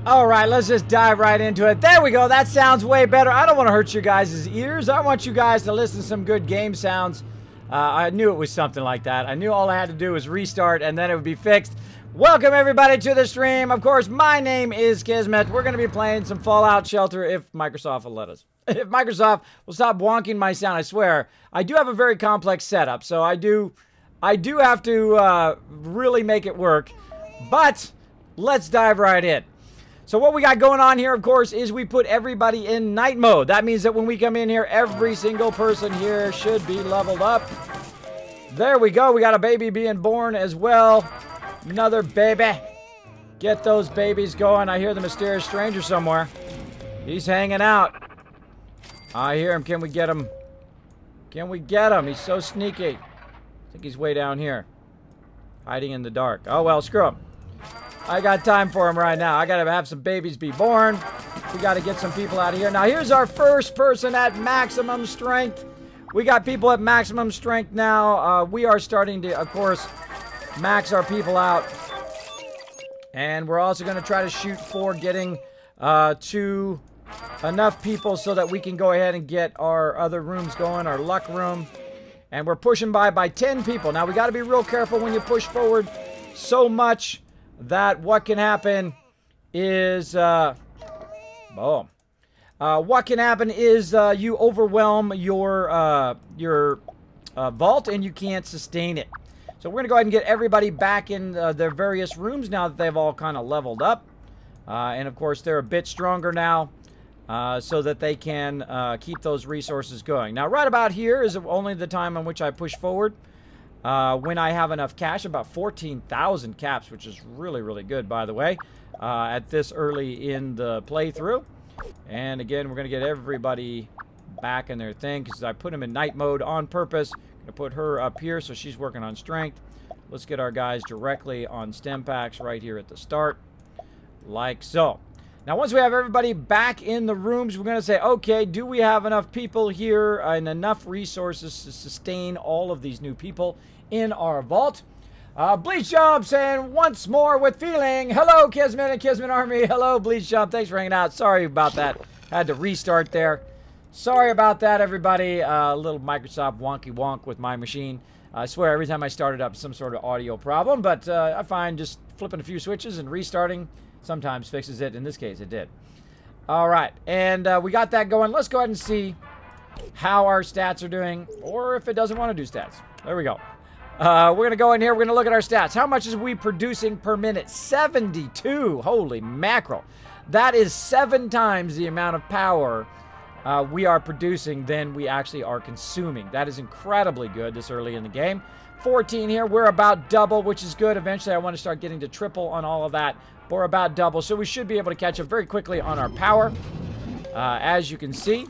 All right, let's just dive right into it. There we go. That sounds way better. I don't want to hurt you guys' ears. I want you guys to listen to some good game sounds. I knew it was something like that. I knew all I had to do was restart and then it would be fixed. Welcome everybody to the stream. Of course, my name is Kismet. We're going to be playing some Fallout Shelter if Microsoft will let us. If Microsoft will stop wonking my sound, I swear. I do have a very complex setup, so I do have to really make it work. But let's dive right in. So what we got going on here, of course, is we put everybody in night mode. That means that when we come in here, every single person here should be leveled up. There we go. We got a baby being born as well. Another baby. Get those babies going. I hear the mysterious stranger somewhere. He's hanging out. I hear him. Can we get him? Can we get him? He's so sneaky. I think he's way down here. Hiding in the dark. Oh, well, screw him. I got time for him right now. I gotta have some babies be born. We gotta get some people out of here. Now, here's our first person at maximum strength. We got people at maximum strength now. We are starting to, of course, max our people out. And we're also gonna try to shoot for getting to enough people so that we can go ahead and get our other rooms going, our luck room. And we're pushing by 10 people. Now, we gotta be real careful when you push forward so much that what can happen is, boom. What can happen is you overwhelm your vault and you can't sustain it. So we're going to go ahead and get everybody back in their various rooms now that they've all kind of leveled up. And of course, they're a bit stronger now so that they can keep those resources going. Now, right about here is only the time on which I push forward. When I have enough cash, about 14,000 caps, which is really, really good, by the way, at this early in the playthrough. And again, we're going to get everybody back in their thing because I put them in night mode on purpose. I'm going to put her up here so she's working on strength. Let's get our guys directly on stem packs right here at the start, like so. Now, once we have everybody back in the rooms, we're going to say, okay, do we have enough people here and enough resources to sustain all of these new people in our vault? Bleach Jump saying once more with feeling. Hello, Kismet and Kismet Army. Hello, Bleach Jump. Thanks for hanging out. Sorry about that. Had to restart there. Sorry about that, everybody. A little Microsoft wonky wonk with my machine. I swear every time I start it up, some sort of audio problem. But I find just flipping a few switches and restarting sometimes fixes it. In this case, it did. All right. And we got that going. Let's go ahead and see how our stats are doing. Or if it doesn't want to do stats. There we go. We're going to go in here. We're going to look at our stats. How much is we producing per minute? 72. Holy mackerel. That is 7 times the amount of power we are producing than we actually are consuming. That is incredibly good this early in the game. 14 here. We're about double, which is good. Eventually, I want to start getting to triple on all of that. But we're about double. So we should be able to catch up very quickly on our power, as you can see.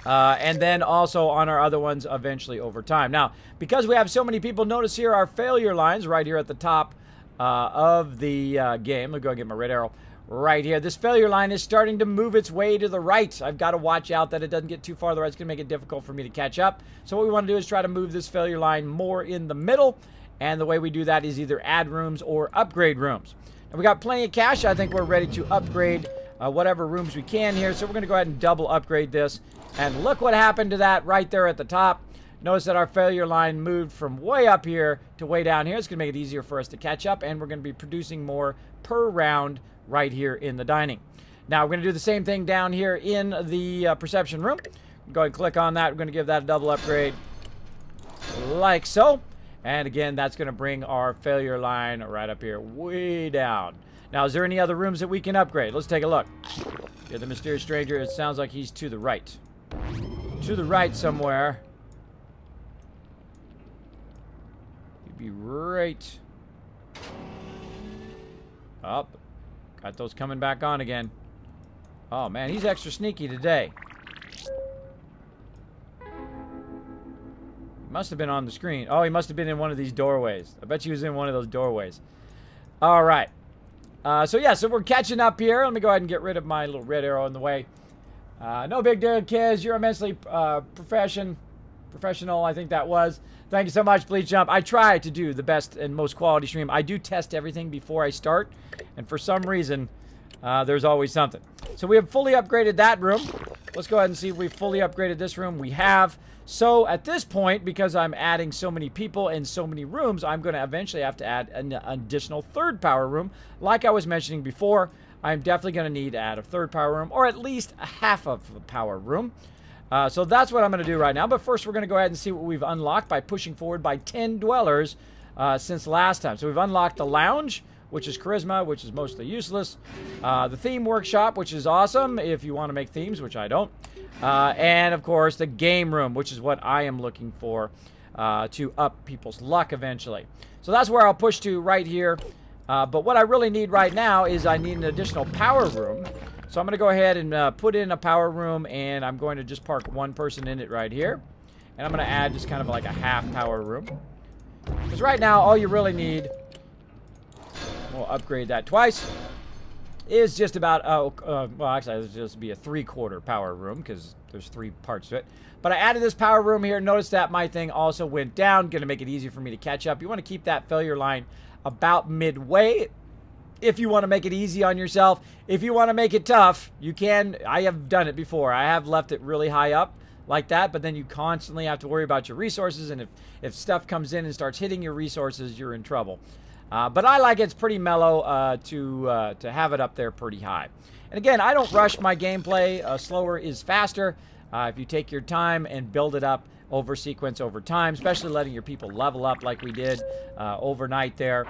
And then also on our other ones eventually over time. Now, because we have so many people, notice here our failure lines right here at the top of the game. Let me go and get my red arrow right here. This failure line is starting to move its way to the right. I've got to watch out that it doesn't get too far to the right. It's going to make it difficult for me to catch up. So what we want to do is try to move this failure line more in the middle. And the way we do that is either add rooms or upgrade rooms. And we got plenty of cash. I think we're ready to upgrade whatever rooms we can here. So we're going to go ahead and double upgrade this. And look what happened to that right there at the top. Notice that our failure line moved from way up here to way down here. It's going to make it easier for us to catch up. And we're going to be producing more per round right here in the dining. Now, we're going to do the same thing down here in the perception room. Go ahead and click on that. We're going to give that a double upgrade like so. And again, that's going to bring our failure line right up here way down. Now, is there any other rooms that we can upgrade? Let's take a look. Yeah, the mysterious stranger, it sounds like he's to the right. To the right somewhere. He'd be right up. Got those coming back on again. Oh, man, he's extra sneaky today. Must have been on the screen. Oh, he must have been in one of these doorways. I bet he was in one of those doorways. All right. So we're catching up here. Let me go ahead and get rid of my little red arrow in the way. No big deal, kids. You're immensely professional, I think that was. Thank you so much, Bleach Jump. I try to do the best and most quality stream. I do test everything before I start. And for some reason, there's always something. So we have fully upgraded that room. Let's go ahead and see if we've fully upgraded this room. We have. So at this point, because I'm adding so many people and so many rooms, I'm going to eventually have to add an additional third power room. Like I was mentioning before, I'm definitely going to need to add a third power room, or at least a half of a power room. So that's what I'm going to do right now. But first, we're going to go ahead and see what we've unlocked by pushing forward by 10 dwellers since last time. So we've unlocked the lounge, which is charisma, which is mostly useless. The theme workshop, which is awesome if you want to make themes, which I don't. And, of course, the game room, which is what I am looking for to up people's luck eventually. So that's where I'll push to right here. But what I really need right now is I need an additional power room. So I'm going to go ahead and put in a power room, and I'm going to just park one person in it right here. And I'm going to add just kind of like a half power room. Because right now, all you really need, we'll upgrade that twice, is just about, well, actually, it'll just be a 3/4 power room because there's 3 parts to it. But I added this power room here. Notice that my thing also went down. Going to make it easier for me to catch up. You want to keep that failure line about midway. If you want to make it easy on yourself, if you want to make it tough, you can. I have done it before. I have left it really high up like that, but then you constantly have to worry about your resources, and if stuff comes in and starts hitting your resources, you're in trouble. But I like it's pretty mellow to have it up there pretty high. And again, I don't rush my gameplay. Slower is faster. If you take your time and build it up over sequence over time, especially letting your people level up like we did overnight there,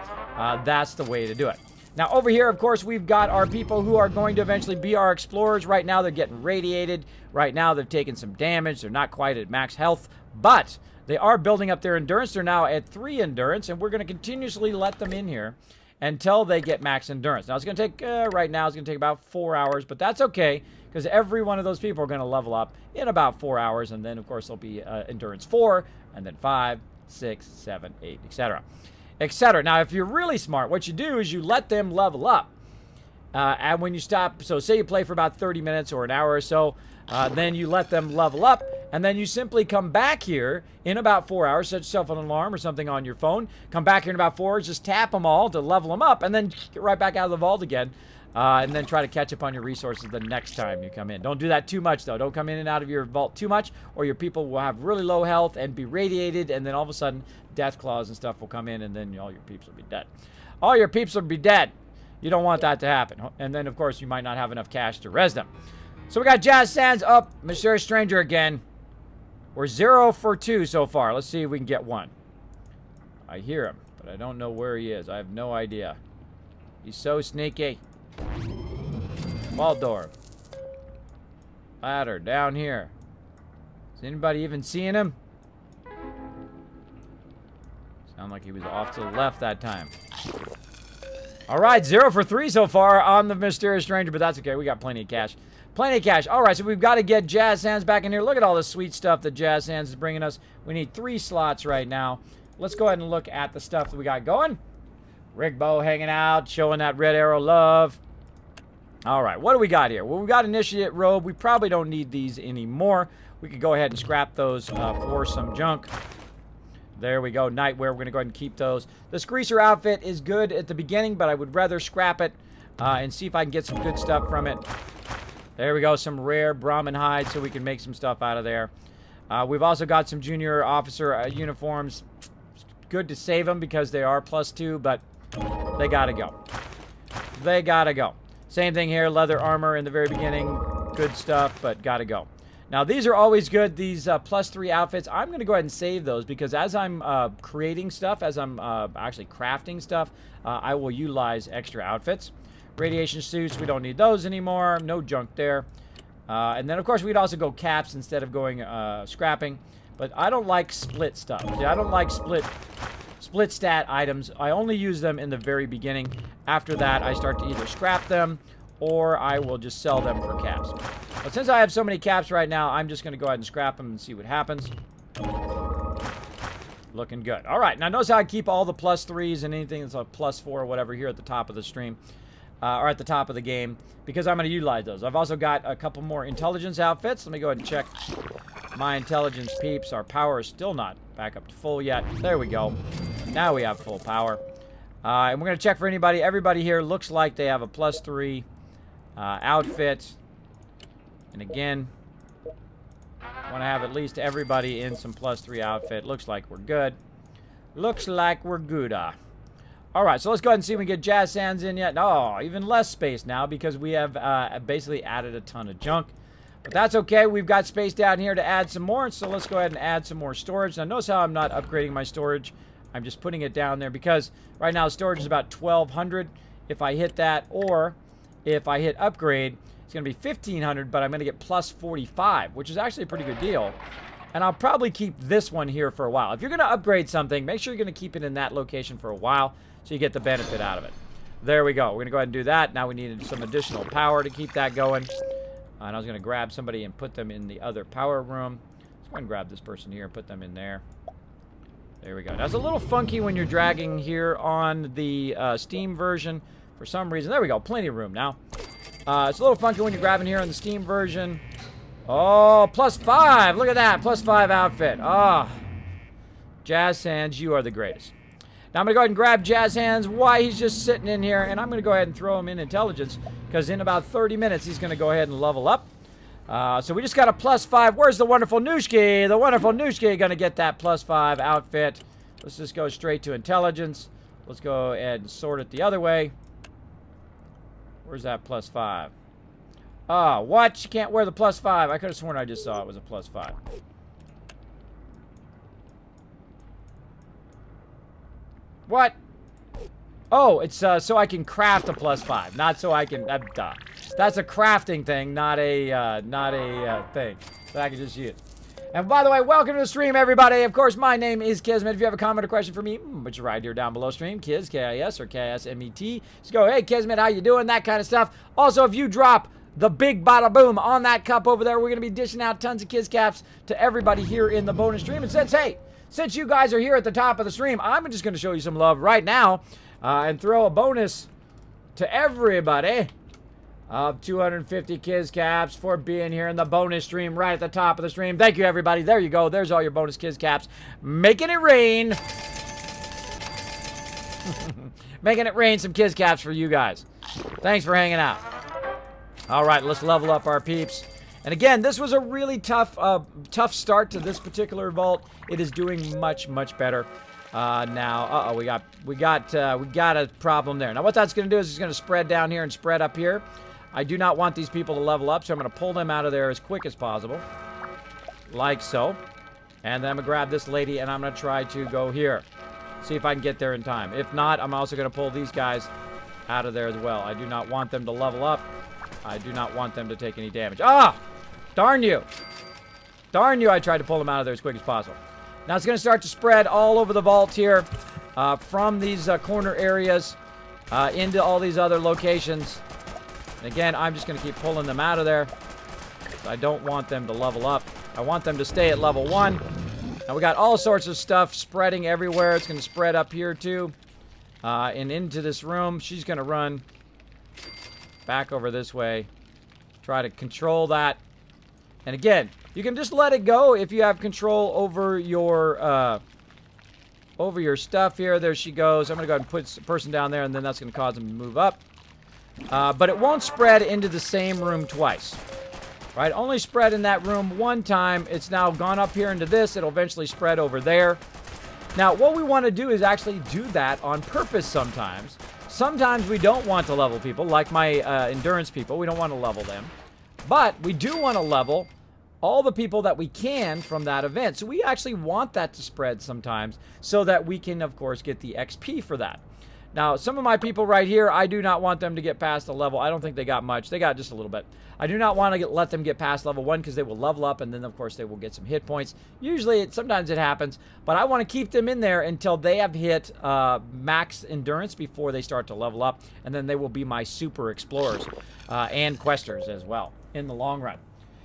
that's the way to do it. Now, over here, of course, we've got our people who are going to eventually be our explorers. Right now, they're getting radiated. Right now, they've taken some damage. They're not quite at max health, but they are building up their endurance. They're now at 3 endurance, and we're going to continuously let them in here until they get max endurance. Now, it's going to take, right now, it's going to take about 4 hours, but that's okay, because every one of those people are going to level up in about 4 hours, and then, of course, there'll be endurance 4, and then 5, 6, 7, 8, etc. etc. Now, if you're really smart, what you do is you let them level up. And when you stop, so say you play for about 30 minutes or an hour or so, then you let them level up, and then you simply come back here in about 4 hours, set yourself an alarm or something on your phone, come back here in about 4 hours, just tap them all to level them up, and then get right back out of the vault again, and then try to catch up on your resources the next time you come in. Don't do that too much, though. Don't come in and out of your vault too much, or your people will have really low health and be radiated, and then all of a sudden, death claws and stuff will come in, and then all your peeps will be dead. All your peeps will be dead. You don't want that to happen. And then, of course, you might not have enough cash to res them. So we got Jazz Sands up. Mysterious Stranger again. We're 0 for 2 so far. Let's see if we can get 1. I hear him, but I don't know where he is. I have no idea. He's so sneaky. Waldorf. Ladder down here. Is anybody even seeing him? Sound like he was off to the left that time. All right, 0 for 3 so far on the Mysterious Stranger, but that's okay. We got plenty of cash. Plenty of cash. All right, so we've got to get Jazz Hands back in here. Look at all the sweet stuff that Jazz Hands is bringing us. We need 3 slots right now. Let's go ahead and look at the stuff that we got going. Rigbo hanging out, showing that red arrow love. All right, what do we got here? Well, we got Initiate Robe. We probably don't need these anymore. We could go ahead and scrap those for some junk. There we go. Nightwear. We're going to go ahead and keep those. This Greaser outfit is good at the beginning, but I would rather scrap it and see if I can get some good stuff from it. There we go. Some rare Brahmin hide so we can make some stuff out of there. We've also got some junior officer uniforms. It's good to save them because they are +2, but they got to go. They got to go. Same thing here. Leather armor in the very beginning. Good stuff, but got to go. Now, these are always good, these +3 outfits. I'm going to go ahead and save those because as I'm creating stuff, as I'm actually crafting stuff, I will utilize extra outfits. Radiation suits, we don't need those anymore. No junk there. And then, of course, we'd also go caps instead of going scrapping. But I don't like split stuff. See, I don't like split stat items. I only use them in the very beginning. After that, I start to either scrap them or I will just sell them for caps. But since I have so many caps right now, I'm just going to go ahead and scrap them and see what happens. Looking good. All right, now notice how I keep all the +3s and anything that's a +4 or whatever here at the top of the stream. Or at the top of the game, because I'm going to utilize those. I've also got a couple more intelligence outfits. Let me go ahead and check my intelligence peeps. Our power is still not back up to full yet. There we go. Now we have full power. And we're going to check for anybody. Everybody here looks like they have a +3. outfit. And again, want to have at least everybody in some +3 outfit. Looks like we're good. Looks like we're good. All right, so let's go ahead and see if we can get jazz hands in yet. No, even less space now because we have basically added a ton of junk. But that's okay. We've got space down here to add some more. So let's go ahead and add some more storage. Now notice how I'm not upgrading my storage. I'm just putting it down there because right now storage is about 1,200. If I hit that, or if I hit upgrade, it's going to be 1,500, but I'm going to get +45, which is actually a pretty good deal. And I'll probably keep this one here for a while. If you're going to upgrade something, make sure you're going to keep it in that location for a while so you get the benefit out of it. There we go. We're going to go ahead and do that. Now we need some additional power to keep that going. And I was going to grab somebody and put them in the other power room. Let's go ahead and grab this person here and put them in there. There we go. Now, it's a little funky when you're dragging here on the Steam version for some reason. There we go. Plenty of room now. It's a little funky when you're grabbing here on the Steam version. Oh, +5. Look at that. +5 outfit. Ah. Oh. Jazz Hands, you are the greatest. Now, I'm going to go ahead and grab Jazz Hands while he's just sitting in here, and I'm going to go ahead and throw him in intelligence, because in about 30 minutes, he's going to go ahead and level up. So we just got a +5. Where's the wonderful Nooshki? The wonderful Nooshki going to get that +5 outfit. Let's just go straight to intelligence. Let's go ahead and sort it the other way. Where's that +5? Oh, what? She can't wear the +5. I could have sworn I just saw it was a +5. What? Oh, it's so I can craft a +5, not so I can. Duh. That's a crafting thing, not a thing that I can just use. And by the way, welcome to the stream, everybody. Of course, my name is Kismet. If you have a comment or question for me, put your right here down below stream. Kiz, K-I-S or K-I-S-M-E-T. Just go, hey, Kismet, how you doing? That kind of stuff. Also, if you drop the big bada boom on that cup over there, we're going to be dishing out tons of Kiz caps to everybody here in the bonus stream. And since you guys are here at the top of the stream, I'm just going to show you some love right now and throw a bonus to everybody of 250 Kiz caps for being here in the bonus stream right at the top of the stream. Thank you, everybody. There you go. There's all your bonus Kiz caps. Making it rain. Making it rain some Kiz caps for you guys. Thanks for hanging out. All right, let's level up our peeps. And again, this was a really tough start to this particular vault. It is doing much, much better now. We got a problem there. Now, what that's going to do is it's going to spread down here and spread up here. I do not want these people to level up, so I'm going to pull them out of there as quick as possible, like so. And then I'm going to grab this lady, and I'm going to try to go here, see if I can get there in time. If not, I'm also going to pull these guys out of there as well. I do not want them to level up. I do not want them to take any damage. Ah! Darn you. Darn you, I tried to pull them out of there as quick as possible. Now it's going to start to spread all over the vault here from these corner areas into all these other locations. And again, I'm just going to keep pulling them out of there. I don't want them to level up. I want them to stay at level 1. Now we got all sorts of stuff spreading everywhere. It's going to spread up here too. And into this room. She's going to run back over this way. Try to control that. And again, you can just let it go if you have control over your stuff here. There she goes. I'm going to go ahead and put the person down there, and then that's going to cause them to move up. But it won't spread into the same room twice. Right? Only spread in that room one time. It's now gone up here into this. It'll eventually spread over there. Now, what we want to do is actually do that on purpose sometimes. Sometimes we don't want to level people, like my endurance people. We don't want to level them. But we do want to level all the people that we can from that event. So we actually want that to spread sometimes so that we can, of course, get the XP for that. Now, some of my people right here, I do not want them to get past the level. I don't think they got much. They got just a little bit. I do not want to let them get past level 1 because they will level up, and then, of course, they will get some hit points. Usually, sometimes it happens, but I want to keep them in there until they have hit max endurance before they start to level up, and then they will be my super explorers and questers as well in the long run.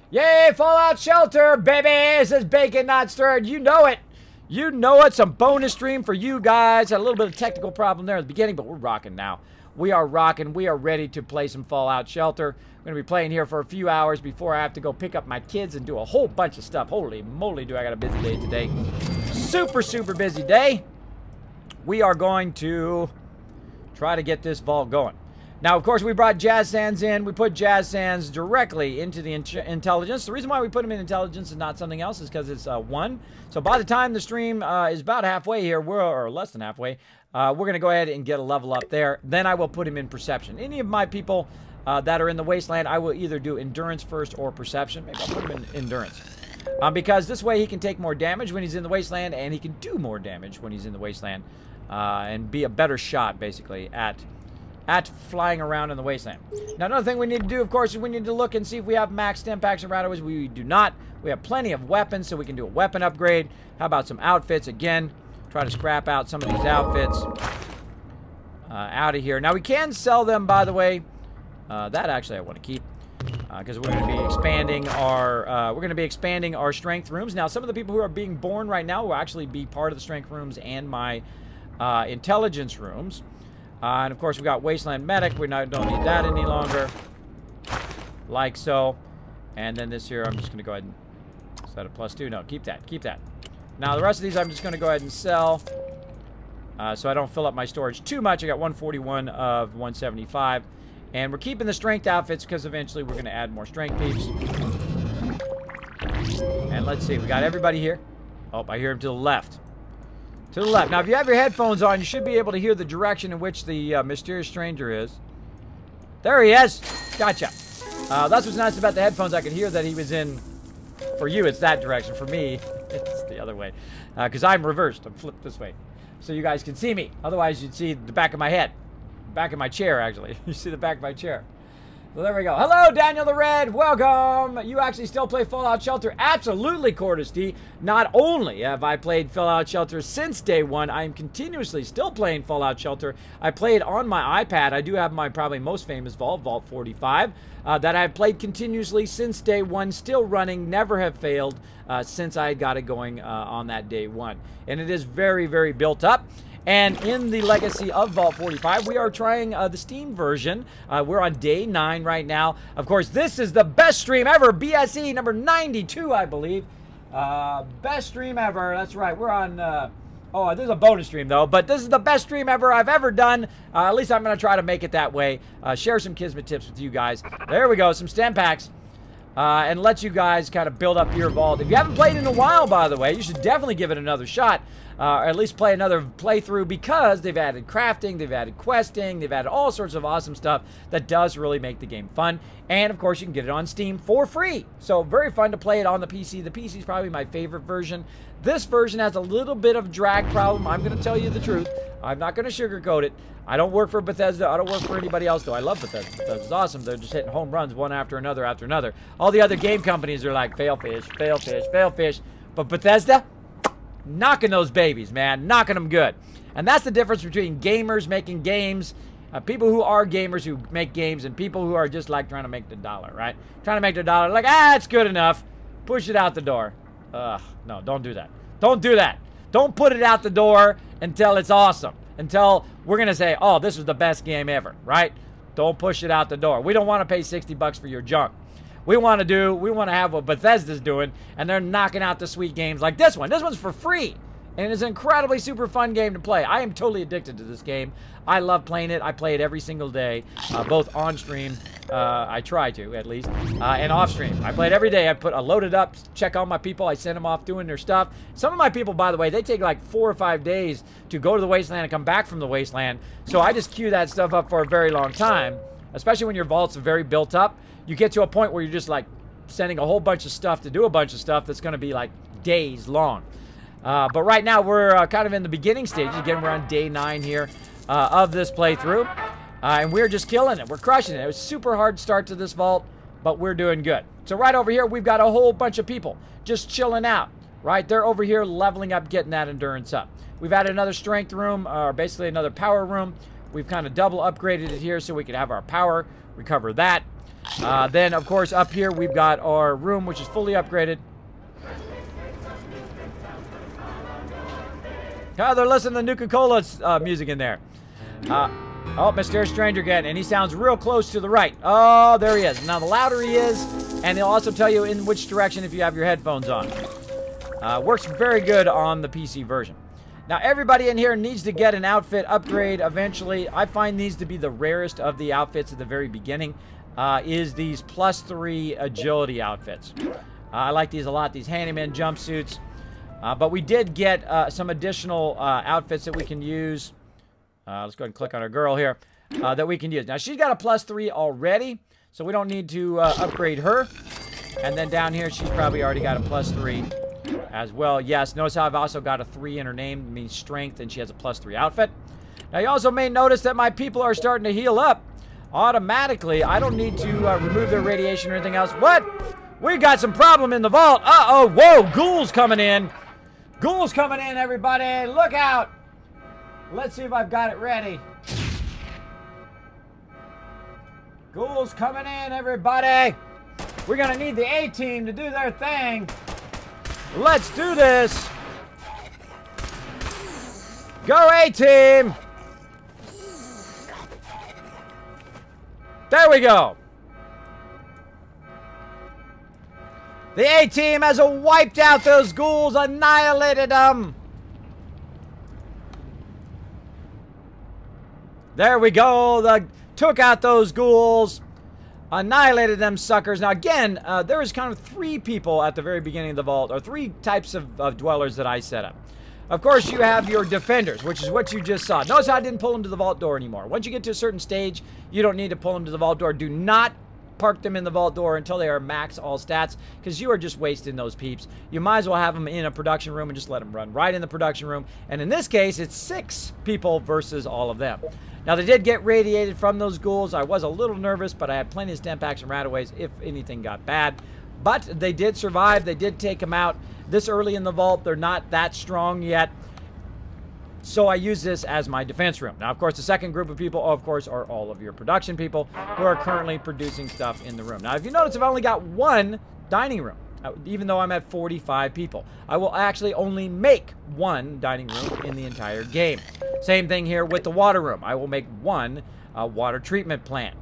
Yay, Fallout Shelter, baby! Says Bacon Not Stirred. You know it. You know it. Some bonus stream for you guys. Had a little bit of technical problem there at the beginning, but we're rocking now. We are rocking. We are ready to play some Fallout Shelter. I'm going to be playing here for a few hours before I have to go pick up my kids and do a whole bunch of stuff. Holy moly, do I got a busy day today. Super, super busy day. We are going to try to get this vault going. Now, of course, we brought Jazz Sands in. We put Jazz Sands directly into the intelligence. The reason why we put him in intelligence and not something else is because it's 1. So by the time the stream is about halfway here, or less than halfway, we're going to go ahead and get a level up there. Then I will put him in perception. Any of my people that are in the wasteland, I will either do endurance first or perception. Maybe I'll put him in endurance. Because this way he can take more damage when he's in the wasteland, and he can do more damage when he's in the wasteland, and be a better shot, basically, at flying around in the wasteland. Now, another thing we need to do, of course, is we need to look and see if we have max stim packs around us. We do not. We have plenty of weapons, so we can do a weapon upgrade. How about some outfits? Again, try to scrap out some of these outfits out of here. Now, we can sell them, by the way. That actually I want to keep, because we're going to be expanding our strength rooms. Now, some of the people who are being born right now will actually be part of the strength rooms and my intelligence rooms. And of course, we got Wasteland Medic. We don't need that any longer. Like so. And then this here, I'm just going to go ahead and set a +2. No, keep that. Keep that. Now, the rest of these, I'm just going to go ahead and sell. So I don't fill up my storage too much. I got 141 of 175. And we're keeping the strength outfits because eventually we're going to add more strength peeps. And let's see. We got everybody here. Oh, I hear him to the left. To the left. Now, if you have your headphones on, you should be able to hear the direction in which the mysterious stranger is. There he is. Gotcha. That's what's nice about the headphones. I could hear that he was in... For you, it's that direction. For me, it's the other way. Because I'm reversed. I'm flipped this way. So you guys can see me. Otherwise, you'd see the back of my head. Back of my chair, actually. You see the back of my chair. So there we go. Hello, Daniel the Red. Welcome. You actually still play Fallout Shelter? Absolutely, Cordis D. Not only have I played Fallout Shelter since day 1, I am continuously still playing Fallout Shelter. I play it on my iPad. I do have my probably most famous vault, Vault 45, that I've played continuously since day 1, still running, never have failed since I got it going on that day 1. And it is very, very built up. And in the legacy of Vault 45, we are trying the Steam version. We're on day 9 right now. Of course, this is the best stream ever. BSE number 92, I believe. Best stream ever. That's right. We're on... oh, this is a bonus stream, though. But this is the best stream ever I've ever done. At least I'm going to try to make it that way. Share some Kismet tips with you guys. There we go. Some stem packs. And let you guys kind of build up your vault. If you haven't played in a while, by the way, you should definitely give it another shot. Or at least play another playthrough, because they've added crafting, they've added questing, they've added all sorts of awesome stuff that does really make the game fun. And, of course, you can get it on Steam for free. So, very fun to play it on the PC. The PC is probably my favorite version. This version has a little bit of drag problem. I'm going to tell you the truth. I'm not going to sugarcoat it. I don't work for Bethesda. I don't work for anybody else, though. I love Bethesda. Bethesda's awesome. They're just hitting home runs one after another after another. All the other game companies are like, fail fish, fail fish, fail fish. But Bethesda, knocking those babies, man. Knocking them good. And that's the difference between gamers making games, people who are gamers who make games, and people who are just like trying to make the dollar, right? Trying to make the dollar. Like, it's good enough. Push it out the door. No, don't do that. Don't do that. Don't put it out the door until it's awesome. Until we're going to say, oh, this was the best game ever, right? Don't push it out the door. We don't want to pay $60 for your junk. We want to have what Bethesda's doing, and they're knocking out the sweet games like this one. This one's for free, and it's an incredibly super fun game to play. I am totally addicted to this game. I love playing it. I play it every single day, both on stream, I try to at least, and off stream. I play it every day. I load it up, check on my people. I send them off doing their stuff. Some of my people, by the way, they take like 4 or 5 days to go to the wasteland and come back from the wasteland. So I just queue that stuff up for a very long time, especially when your vaults are very built up. You get to a point where you're just like sending a whole bunch of stuff to do a bunch of stuff that's going to be like days long. But right now we're kind of in the beginning stages. Again, we're on day 9 here of this playthrough. And we're just killing it. We're crushing it. It was super hard start to this vault, but we're doing good. So right over here, we've got a whole bunch of people just chilling out. Right? They're over here leveling up, getting that endurance up. We've added another strength room, or basically another power room. We've kind of double upgraded it here so we can have our power, recover that. Then, of course, up here we've got our room, which is fully upgraded. Oh, they're listening to Nuka-Cola's music in there. Oh, Mysterious Stranger again, and he sounds real close to the right. Oh, there he is. Now, the louder he is, and he'll also tell you in which direction if you have your headphones on. Works very good on the PC version. Now, everybody in here needs to get an outfit upgrade eventually. I find these to be the rarest of the outfits at the very beginning, is these +3 agility outfits. I like these a lot, these handyman jumpsuits. But we did get some additional outfits that we can use. Let's go ahead and click on our girl here, that we can use. Now, she's got a +3 already, so we don't need to upgrade her. And then down here, she's probably already got a +3 as well. Yes, notice how I've also got a 3 in her name. It means strength, and she has a +3 outfit. Now, you also may notice that my people are starting to heal up automatically. I don't need to remove their radiation or anything else. What? We got some problem in the vault. Uh-oh. Whoa, ghouls coming in. Ghouls coming in, everybody. Look out. Let's see if I've got it ready. Ghouls coming in, everybody. We're going to need the A-team to do their thing. Let's do this. Go A-team. There we go. The A-team has wiped out those ghouls, annihilated them. There we go. Took out those ghouls, annihilated them suckers. Now again, there was kind of 3 people at the very beginning of the vault, or 3 types of dwellers that I set up. Of course, you have your defenders, which is what you just saw. Notice how I didn't pull them to the vault door anymore. Once you get to a certain stage, you don't need to pull them to the vault door. Do not park them in the vault door until they are max all stats, because you are just wasting those peeps. You might as well have them in a production room and just let them run right in the production room. And in this case, it's 6 people versus all of them. Now, they did get radiated from those ghouls. I was a little nervous, but I had plenty of stem packs and rataways if anything got bad. But they did survive. They did take them out this early in the vault. They're not that strong yet. So I use this as my defense room. Now, of course, the second group of people, of course, are all of your production people who are currently producing stuff in the room. Now, if you notice, I've only got 1 dining room, even though I'm at 45 people. I will actually only make 1 dining room in the entire game. Same thing here with the water room. I will make 1 water treatment plant.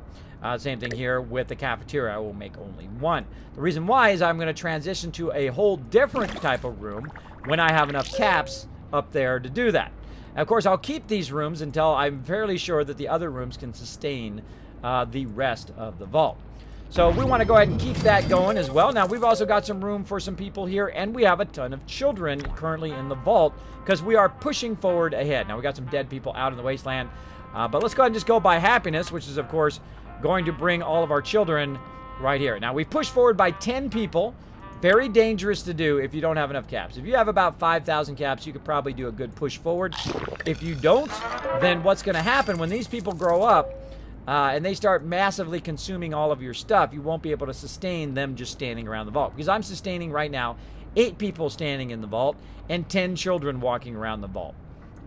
Same thing here with the cafeteria. I will make only 1. The reason why is I'm going to transition to a whole different type of room when I have enough caps up there to do that. And of course, I'll keep these rooms until I'm fairly sure that the other rooms can sustain the rest of the vault. So we want to go ahead and keep that going as well. Now, we've also got some room for some people here, and we have a ton of children currently in the vault because we are pushing forward ahead. Now, we got some dead people out in the wasteland, but let's go ahead and just go by happiness, which is, of course, going to bring all of our children right here. Now, we push forward by 10 people. Very dangerous to do if you don't have enough caps. If you have about 5,000 caps, you could probably do a good push forward. If you don't, then what's going to happen when these people grow up and they start massively consuming all of your stuff, you won't be able to sustain them just standing around the vault. Because I'm sustaining right now 8 people standing in the vault and 10 children walking around the vault.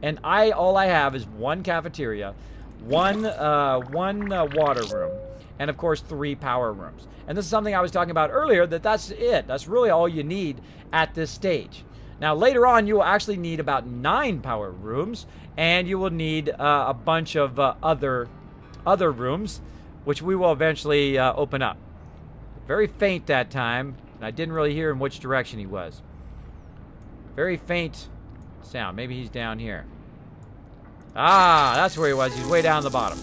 And all I have is 1 cafeteria, one water room, and of course 3 power rooms. And this is something I was talking about earlier, that's it. That's really all you need at this stage. Now, later on, you will actually need about 9 power rooms, and you will need a bunch of other rooms, which we will eventually open up. Very faint that time, and I didn't really hear in which direction he was. Very faint sound. Maybe he's down here. Ah, that's where he was. He's way down the bottom.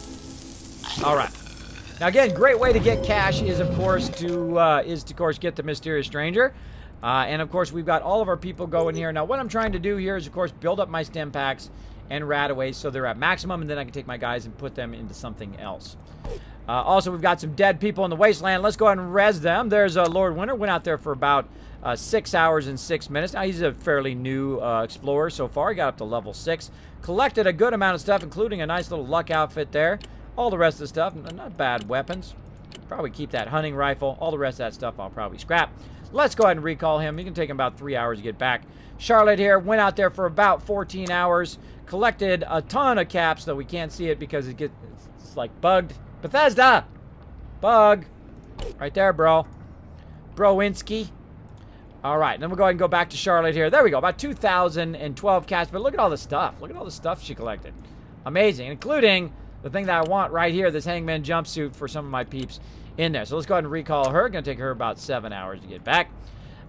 All right. Now, again, great way to get cash is, of course, to get the mysterious stranger. And, of course, we've got all of our people going here. Now, what I'm trying to do here is, of course, build up my stem packs and rataways so they're at maximum, and then I can take my guys and put them into something else. Also, we've got some dead people in the wasteland. Let's go ahead and res them. There's Lord Winter. Went out there for about 6 hours and 6 minutes. Now, he's a fairly new explorer so far. He got up to level 6. Collected a good amount of stuff, including a nice little luck outfit there. All the rest of the stuff, not bad weapons. Probably keep that hunting rifle. All the rest of that stuff I'll probably scrap. Let's go ahead and recall him. He can take him about 3 hours to get back. Charlotte here went out there for about 14 hours. Collected a ton of caps, though we can't see it because it's like bugged. Bethesda! Bug. Right there, bro. Broinski. All right, then we'll go ahead and go back to Charlotte here. There we go, about 2,012 caps. But look at all the stuff. Look at all the stuff she collected. Amazing, including the thing that I want right here, this hangman jumpsuit for some of my peeps in there. So let's go ahead and recall her. Going to take her about 7 hours to get back.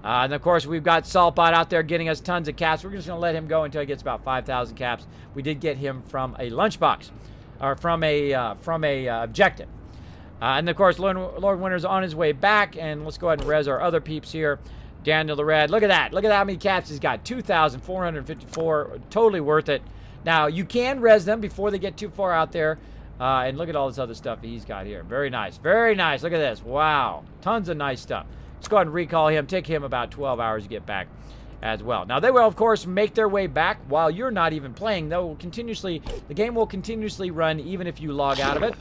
And of course, we've got Saltbot out there getting us tons of caps. We're just going to let him go until he gets about 5,000 caps. We did get him from a lunchbox, or from a objective. And of course, Lord Winter's on his way back. And let's go ahead and res our other peeps here. Daniel the Red. Look at that. Look at how many caps he's got. 2,454. Totally worth it. Now, you can res them before they get too far out there. And look at all this other stuff he's got here. Very nice. Very nice. Look at this. Wow. Tons of nice stuff. Let's go ahead and recall him. Take him about 12 hours to get back as well. Now, they will, of course, make their way back while you're not even playing. The game will continuously run even if you log out of it.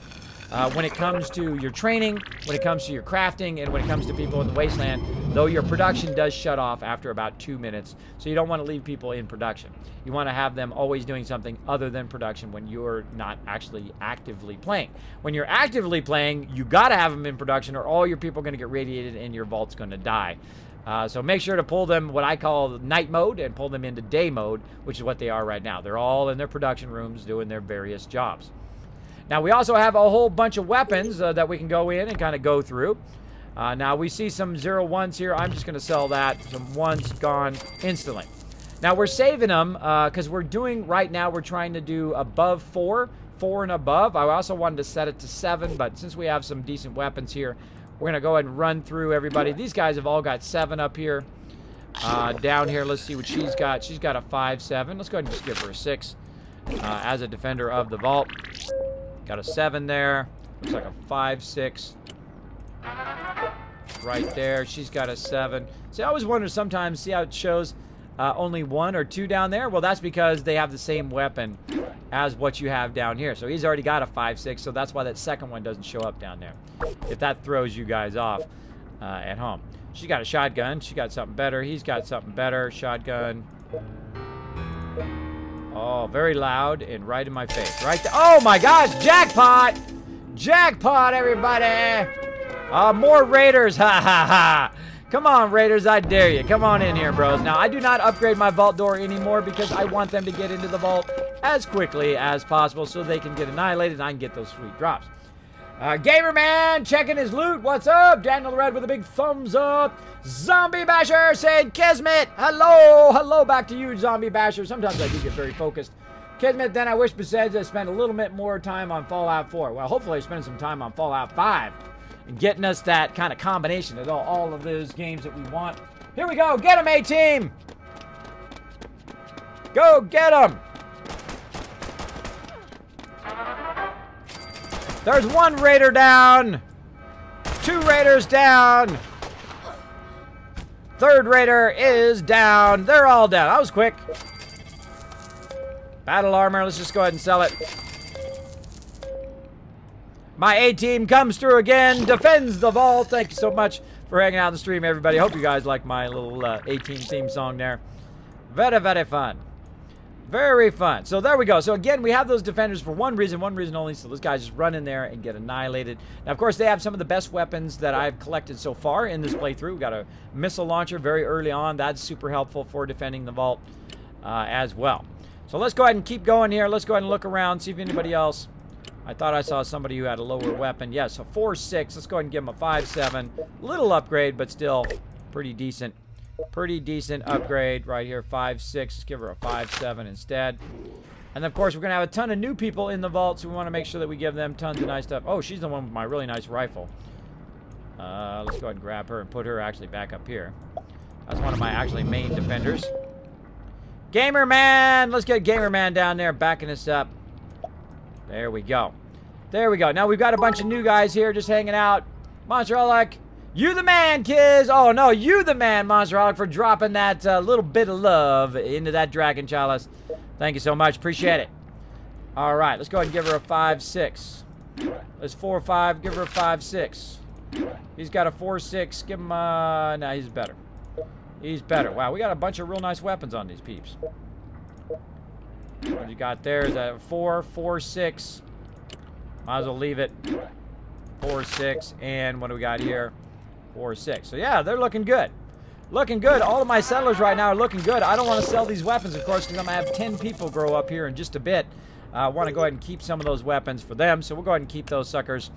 When it comes to your training, when it comes to your crafting, and when it comes to people in the wasteland, though your production does shut off after about 2 minutes. So you don't want to leave people in production. You want to have them always doing something other than production when you're not actually actively playing. When you're actively playing, you got to have them in production or all your people are going to get radiated and your vault's going to die. So make sure to pull them what I call night mode and pull them into day mode, which is what they are right now. They're all in their production rooms doing their various jobs. Now, we also have a whole bunch of weapons that we can go in and kind of go through. Now, we see some 0-1s here. I'm just going to sell that. Some 1s gone instantly. Now, we're saving them because we're trying to do above 4 and above. I also wanted to set it to 7, but since we have some decent weapons here, we're going to go ahead and run through everybody. These guys have all got 7 up here. Down here, let's see what she's got. She's got a 5-7. Let's go ahead and just give her a 6 as a defender of the vault. Got a 7 there. Looks like a 5-6. Right there. She's got a 7. See, I always wonder sometimes, see how it shows only 1 or 2 down there? Well, that's because they have the same weapon as what you have down here. So he's already got a 5-6, so that's why that second one doesn't show up down there. If that throws you guys off at home. She's got a shotgun. She got something better. He's got something better. Shotgun. Oh, very loud and right in my face. Right there. Oh, my gosh. Jackpot. Jackpot, everybody. More Raiders. Ha, ha, ha. Come on, Raiders. I dare you. Come on in here, bros. Now, I do not upgrade my vault door anymore because I want them to get into the vault as quickly as possible so they can get annihilated and I can get those sweet drops. Gamerman checking his loot. What's up? Daniel the Red with a big thumbs up. Zombie Basher saying Kismet. Hello. Hello back to you, Zombie Basher. Sometimes I do get very focused. Kismet, then I wish Bethesda spent a little bit more time on Fallout 4. Well, hopefully spending some time on Fallout 5 and getting us that kind of combination of all of those games that we want. Here we go. Get him, A-Team. Go get him. There's 1 Raider down. 2 Raiders down. 3rd Raider is down. They're all down. That was quick. Battle armor. Let's just go ahead and sell it. My A-Team comes through again. Defends the vault. Thank you so much for hanging out on the stream, everybody. Hope you guys like my little A-Team theme song there. Very, very fun. Very fun. So there we go. So again, we have those defenders for one reason only. So those guys just run in there and get annihilated. Now, of course, they have some of the best weapons that I've collected so far in this playthrough. We've got a missile launcher very early on. That's super helpful for defending the vault as well. So let's go ahead and keep going here. Let's go ahead and look around, see if anybody else. I thought I saw somebody who had a lower weapon. Yes, a 4-6. Let's go ahead and give him a 5-7. Little upgrade, but still pretty decent. Pretty decent upgrade right here. 5-6. Let's give her a 5-7 instead. And of course, we're going to have a ton of new people in the vault, so we want to make sure that we give them tons of nice stuff. Oh, she's the one with my really nice rifle. Let's go ahead and grab her and put her actually back up here. That's one of my actually main defenders. Gamerman! Let's get Gamerman down there backing us up. There we go. There we go. Now we've got a bunch of new guys here just hanging out. Monsterholic, you the man, kids. Oh, no, you the man, Monsterholic, for dropping that little bit of love into that Dragon Chalice. Thank you so much. Appreciate it. All right, let's go ahead and give her a 5-6. Let's 4-5. Give her a 5-6. He's got a 4-6. Give him a... nah, he's better. He's better. Wow, we got a bunch of real nice weapons on these peeps. What you got there is a 4-6. Might as well leave it. 4-6. And what do we got here? 4-6. So, yeah, they're looking good. Looking good. All of my settlers right now are looking good. I don't want to sell these weapons, of course, because I'm going to have 10 people grow up here in just a bit. I want to go ahead and keep some of those weapons for them. So, we'll go ahead and keep those suckers.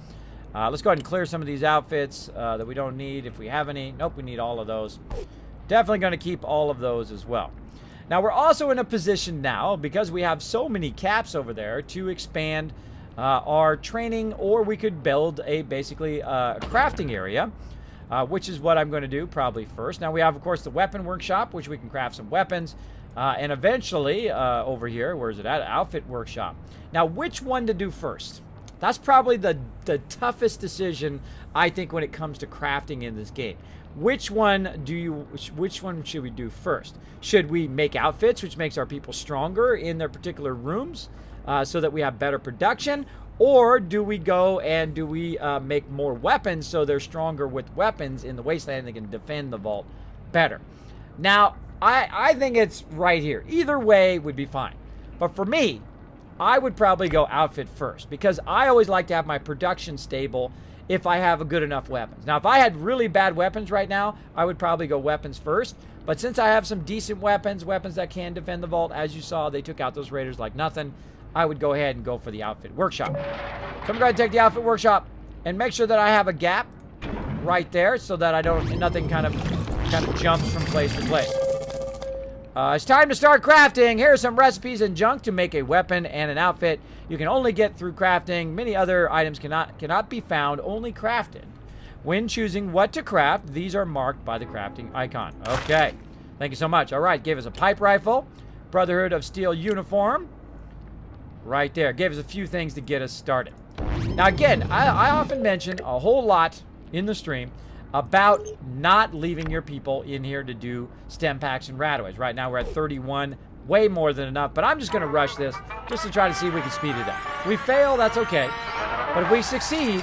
Let's go ahead and clear some of these outfits that we don't need if we have any. Nope, we need all of those. Definitely going to keep all of those as well. Now, we're also in a position now, because we have so many caps over there, to expand our training, or we could build basically a crafting area, which is what I'm going to do probably first. Now, we have, of course, the weapon workshop, which we can craft some weapons. And eventually, over here, where is it at? Outfit workshop. One which one to do first? That's probably the toughest decision, I think, when it comes to crafting in this game. Which one should we do first? Should we make outfits, which makes our people stronger in their particular rooms, so that we have better production? Or do we go and make more weapons so they're stronger with weapons in the wasteland and they can defend the vault better? Now, I think it's right here. Either way would be fine. But for me, I would probably go outfit first, because I always like to have my production stable if I have a good enough weapons. Now, if I had really bad weapons right now, I would probably go weapons first. But since I have some decent weapons that can defend the vault, as you saw, they took out those raiders like nothing, I would go ahead and go for the outfit workshop. So I'm going to go ahead and take the outfit workshop and make sure that I have a gap right there so that nothing kind of jumps from place to place. It's time to start crafting. Here are some recipes and junk to make a weapon and an outfit. You can only get through crafting. Many other items cannot be found, only crafted. When choosing what to craft, these are marked by the crafting icon. Okay. Thank you so much. All right. Gave us a pipe rifle. Brotherhood of Steel uniform. Right there. Gave us a few things to get us started. Now, again, I often mention a whole lot in the stream about not leaving your people in here to do stem packs and rataways. Right now we're at 31, way more than enough, but I'm just going to rush this just to try to see if we can speed it up. If we fail, that's okay. But if we succeed,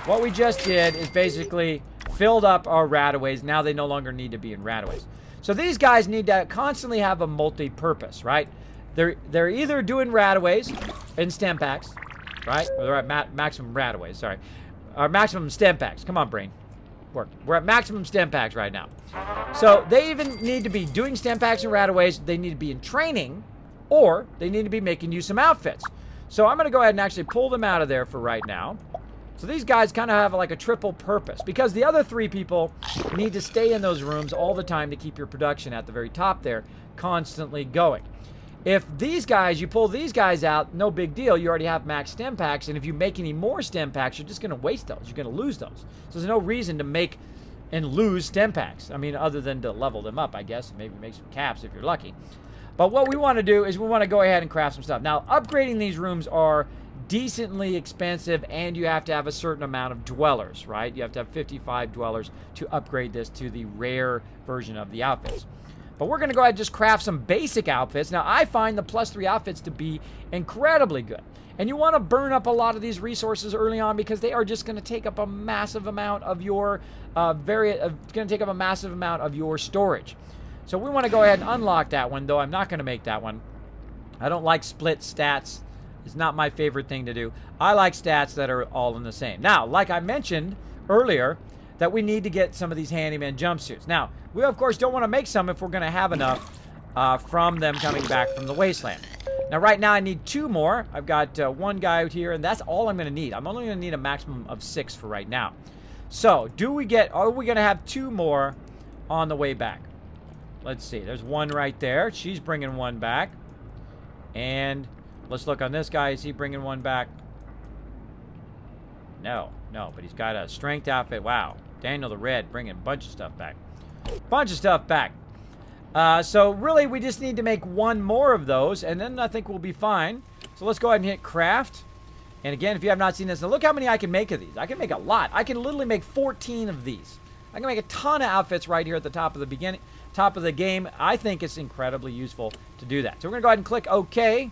what we just did is basically filled up our rataways. Now they no longer need to be in rataways. So these guys need to constantly have a multi-purpose, right? They're either doing rataways and stem packs, right? Or they're at maximum rataways, sorry. Or maximum stem packs. Come on, brain. We're at maximum stem packs right now. So they even need to be doing stem packs and rataways. They need to be in training, or they need to be making you some outfits. So I'm going to go ahead and actually pull them out of there for right now. So these guys kind of have like a triple purpose, because the other three people need to stay in those rooms all the time to keep your production at the very top there constantly going. If these guys, you pull these guys out, no big deal. You already have max stem packs, and if you make any more stem packs, you're just going to waste those. You're going to lose those. So there's no reason to make and lose stem packs. I mean, other than to level them up, I guess. Maybe make some caps if you're lucky. But what we want to do is we want to go ahead and craft some stuff. Now, upgrading these rooms are decently expensive, and you have to have a certain amount of dwellers, right? You have to have 55 dwellers to upgrade this to the rare version of the outfits. But we're going to go ahead and just craft some basic outfits. Now, I find the +3 outfits to be incredibly good. And you want to burn up a lot of these resources early on, because they are just going to take up a massive amount of your storage. So we want to go ahead and unlock that one, though I'm not going to make that one. I don't like split stats. It's not my favorite thing to do. I like stats that are all in the same. Now, like I mentioned earlier, that we need to get some of these handyman jumpsuits. Now, we of course don't want to make some if we're going to have enough from them coming back from the wasteland. Now, right now I need 2 more. I've got one guy out here, and that's all I'm going to need. I'm only going to need a maximum of 6 for right now. So, are we going to have 2 more on the way back? Let's see. There's one right there. She's bringing one back. And let's look on this guy. Is he bringing one back? No, but he's got a strength outfit. Wow. Daniel the Red bringing a bunch of stuff back. So really, we just need to make 1 more of those, and then I think we'll be fine. So let's go ahead and hit craft. And again, if you have not seen this, now look how many I can make of these. I can make a lot. I can literally make 14 of these. I can make a ton of outfits right here at the top of the game. I think it's incredibly useful to do that. So we're going to go ahead and click OK.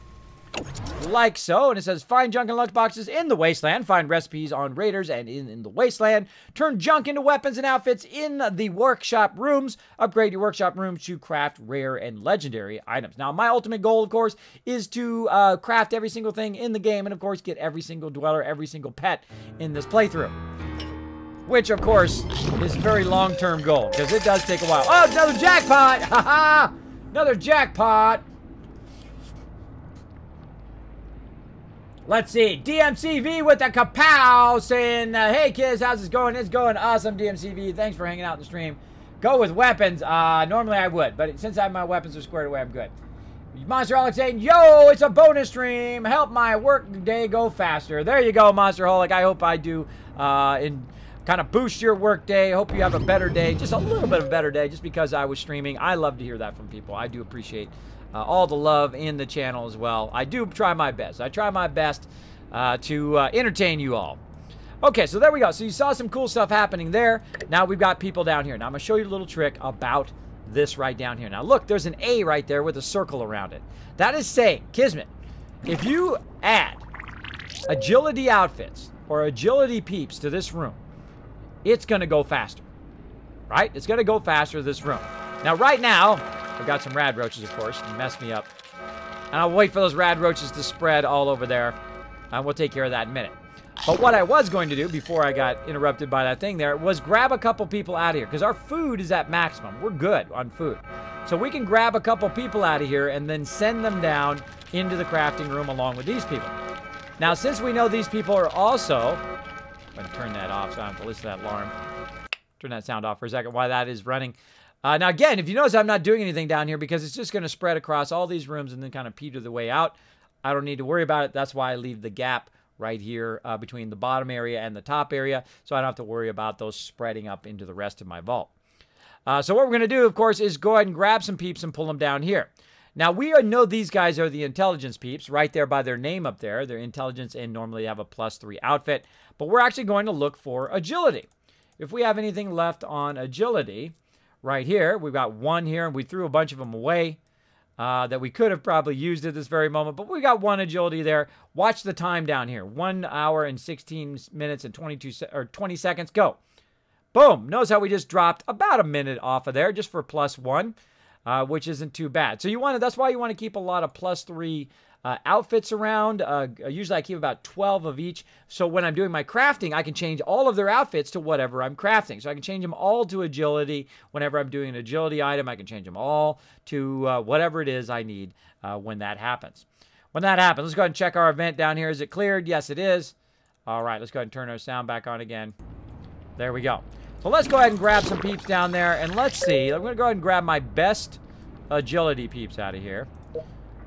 Like so, and it says find junk and lunchboxes in the wasteland, find recipes on raiders and in the wasteland, turn junk into weapons and outfits in the workshop rooms, upgrade your workshop rooms to craft rare and legendary items. Now, my ultimate goal, of course, is to craft every single thing in the game, and of course get every single dweller, every single pet in this playthrough, which of course is a very long-term goal, because it does take a while. Oh, another jackpot! Haha! Another jackpot! Let's see. DMCV with the kapow saying, hey kids, how's it going? It's going awesome, DMCV. Thanks for hanging out in the stream. Go with weapons. Normally I would, but since I have my weapons are squared away, I'm good. Monsterholic saying, yo, it's a bonus stream. Help my work day go faster. There you go, Monsterholic. I hope I do kind of boost your work day. Hope you have a better day. Just a little bit of a better day just because I was streaming. I love to hear that from people. I do appreciate all the love in the channel as well. I do try my best. I try my best to entertain you all. Okay, so there we go. So you saw some cool stuff happening there. Now we've got people down here. Now I'm going to show you a little trick about this right down here. Now look, there's an A right there with a circle around it. That is saying, Kismet, if you add agility outfits or agility peeps to this room, it's going to go faster. Right? It's going to go faster to this room. Now right now, I've got some rad roaches, of course. You messed me up. And I'll wait for those rad roaches to spread all over there. And we'll take care of that in a minute. But what I was going to do before I got interrupted by that thing there was grab a couple people out of here. Because our food is at maximum. We're good on food. So we can grab a couple people out of here and then send them down into the crafting room along with these people. Now, since we know these people are also... I'm going to turn that off so I don't have to listen to that alarm. Turn that sound off for a second while that is running. Now, again, if you notice, I'm not doing anything down here because it's just going to spread across all these rooms and then kind of peter the way out. I don't need to worry about it. That's why I leave the gap right here between the bottom area and the top area, so I don't have to worry about those spreading up into the rest of my vault. So what we're going to do, of course, is go ahead and grab some peeps and pull them down here. Now, we know these guys are the intelligence peeps right there by their name up there. They're intelligence and normally have a +3 outfit, but we're actually going to look for agility. If we have anything left on agility, right here, we've got one here, and we threw a bunch of them away. That we could have probably used at this very moment, but we got one agility there. Watch the time down here. 1 hour and 16 minutes and 20 seconds. Go. Boom. Notice how we just dropped about a minute off of there just for +1, which isn't too bad. So that's why you want to keep a lot of +3 outfits around. Usually I keep about 12 of each. So when I'm doing my crafting, I can change all of their outfits to whatever I'm crafting. So I can change them all to agility. Whenever I'm doing an agility item, I can change them all to whatever it is I need when that happens. When that happens, let's go ahead and check our event down here. Is it cleared? Yes, it is. All right, let's go ahead and turn our sound back on again. There we go. So let's go ahead and grab some peeps down there. And let's see. I'm going to go ahead and grab my best agility peeps out of here.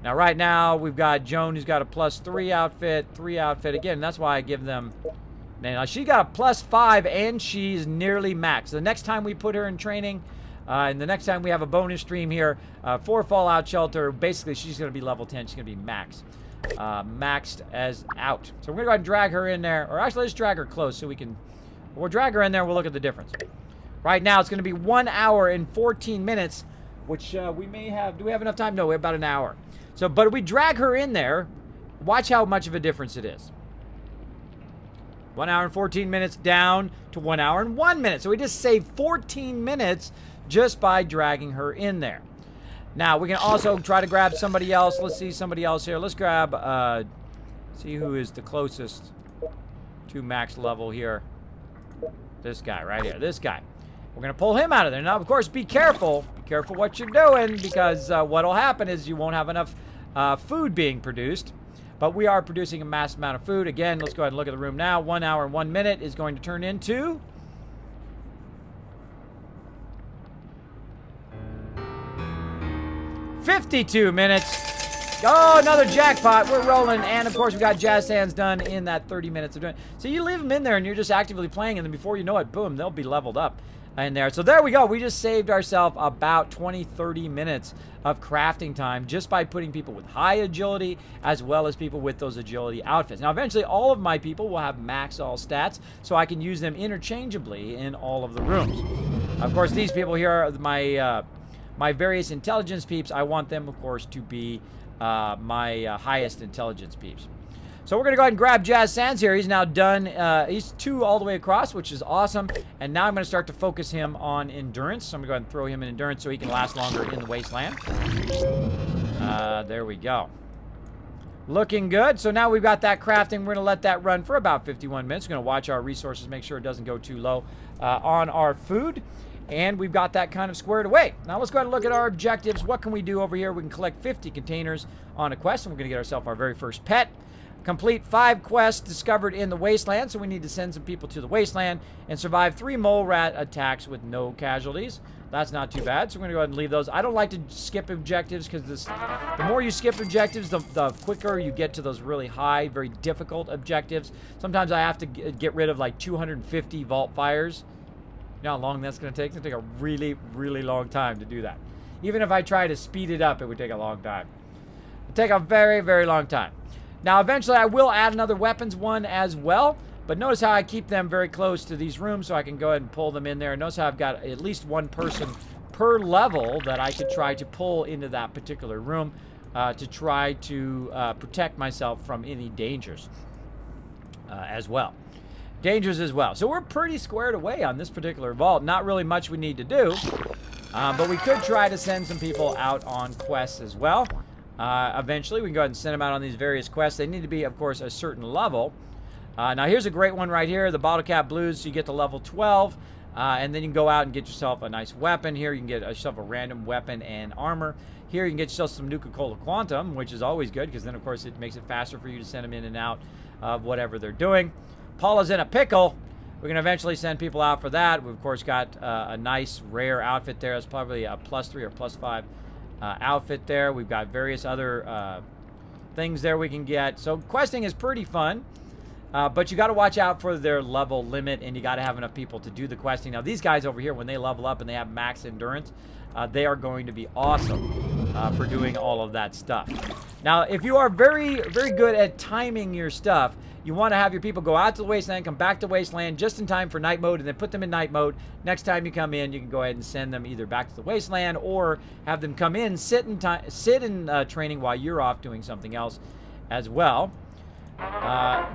Now, right now, we've got Joan, who's got a +3 outfit, 3 outfit. Again, that's why I give them... Now, she got a +5, and she's nearly max. The next time we put her in training, and the next time we have a bonus stream here for Fallout Shelter, basically, she's going to be level 10. She's going to be maxed as out. So we're going to go ahead and drag her in there. Or actually, let's drag her close so we can... We'll drag her in there, we'll look at the difference. Right now, it's going to be 1 hour and 14 minutes, which we may have... Do we have enough time? No, we have about an hour. So, but if we drag her in there, watch how much of a difference it is. 1 hour and 14 minutes down to 1 hour and 1 minute. So we just saved 14 minutes just by dragging her in there. Now, we can also try to grab somebody else. Let's see somebody else here. Let's grab, see who is the closest to max level here. This guy right here. This guy. We're going to pull him out of there. Now, of course, be careful. Be careful what you're doing because what will happen is you won't have enough food being produced. But we are producing a massive amount of food. Again, let's go ahead and look at the room now. 1 hour and 1 minute is going to turn into... $52 minutes. Oh, another jackpot. We're rolling. And, of course, we got Jazz Hands done in that 30 minutes of doing it. So you leave them in there and you're just actively playing, and then before you know it, boom, they'll be leveled up in there. So there we go. We just saved ourselves about 20-30 minutes of crafting time just by putting people with high agility as well as people with those agility outfits. Now, eventually, all of my people will have max all stats, so I can use them interchangeably in all of the rooms. Of course, these people here are my various intelligence peeps. I want them, of course, to be my highest intelligence peeps. So we're going to go ahead and grab Jazz Sands here. He's now done. He's 2 all the way across, which is awesome. And now I'm going to start to focus him on endurance. So I'm going to go ahead and throw him in endurance so he can last longer in the wasteland. There we go. Looking good. So now we've got that crafting. We're going to let that run for about 51 minutes. We're going to watch our resources, make sure it doesn't go too low on our food. And we've got that kind of squared away. Now let's go ahead and look at our objectives. What can we do over here? We can collect 50 containers on a quest, and we're going to get ourselves our very first pet. Complete 5 quests discovered in the wasteland, so we need to send some people to the wasteland and survive 3 mole rat attacks with no casualties. That's not too bad, so we're going to go ahead and leave those. I don't like to skip objectives because the more you skip objectives, the quicker you get to those really high, very difficult objectives. Sometimes I have to get rid of like 250 vault fires. You know how long that's going to take? It's going to take a really, really long time to do that. Even if I try to speed it up, it would take a long time. It would take a very, very long time. Now, eventually, I will add another weapons one as well. But notice how I keep them very close to these rooms so I can go ahead and pull them in there. Notice how I've got at least one person per level that I could try to pull into that particular room to try to protect myself from any dangers as well. Dangers as well. So we're pretty squared away on this particular vault. Not really much we need to do. But we could try to send some people out on quests as well. Eventually, we can go ahead and send them out on these various quests. They need to be, of course, a certain level. Now, here's a great one right here. The bottle cap blues, so you get to level 12. And then you can go out and get yourself a nice weapon. Here, you can get yourself a random weapon and armor. Here, you can get yourself some Nuka-Cola Quantum, which is always good, because then, of course, it makes it faster for you to send them in and out of whatever they're doing. Paula's in a pickle. We're going to eventually send people out for that. We've, of course, got a nice rare outfit there. It's probably a +3 or +5 outfit there. We've got various other things there we can get. So questing is pretty fun, but you got to watch out for their level limit, and you got to have enough people to do the questing. Now, these guys over here, when they level up and they have max endurance, they are going to be awesome for doing all of that stuff. Now, if you are very, very good at timing your stuff, you want to have your people go out to the wasteland, come back to wasteland just in time for night mode, and then put them in night mode. Next time you come in, you can go ahead and send them either back to the wasteland or have them come in, sit in training while you're off doing something else as well,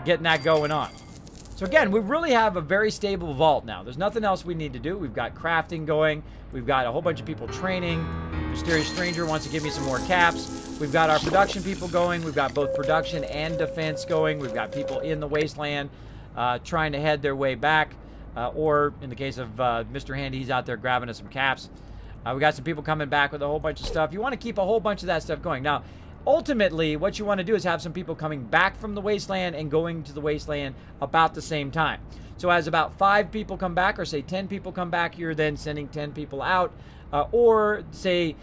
getting that going on. So again, we really have a very stable vault now. There's nothing else we need to do. We've got crafting going. We've got a whole bunch of people training. Mysterious Stranger wants to give me some more caps. We've got our production people going. We've got both production and defense going. We've got people in the wasteland trying to head their way back. Or in the case of Mr. Handy, he's out there grabbing us some caps. We got some people coming back with a whole bunch of stuff. You want to keep a whole bunch of that stuff going. Now, ultimately, what you want to do is have some people coming back from the wasteland and going to the wasteland about the same time. So as about 5 people come back, or say 10 people come back, you're then sending 10 people out. Or say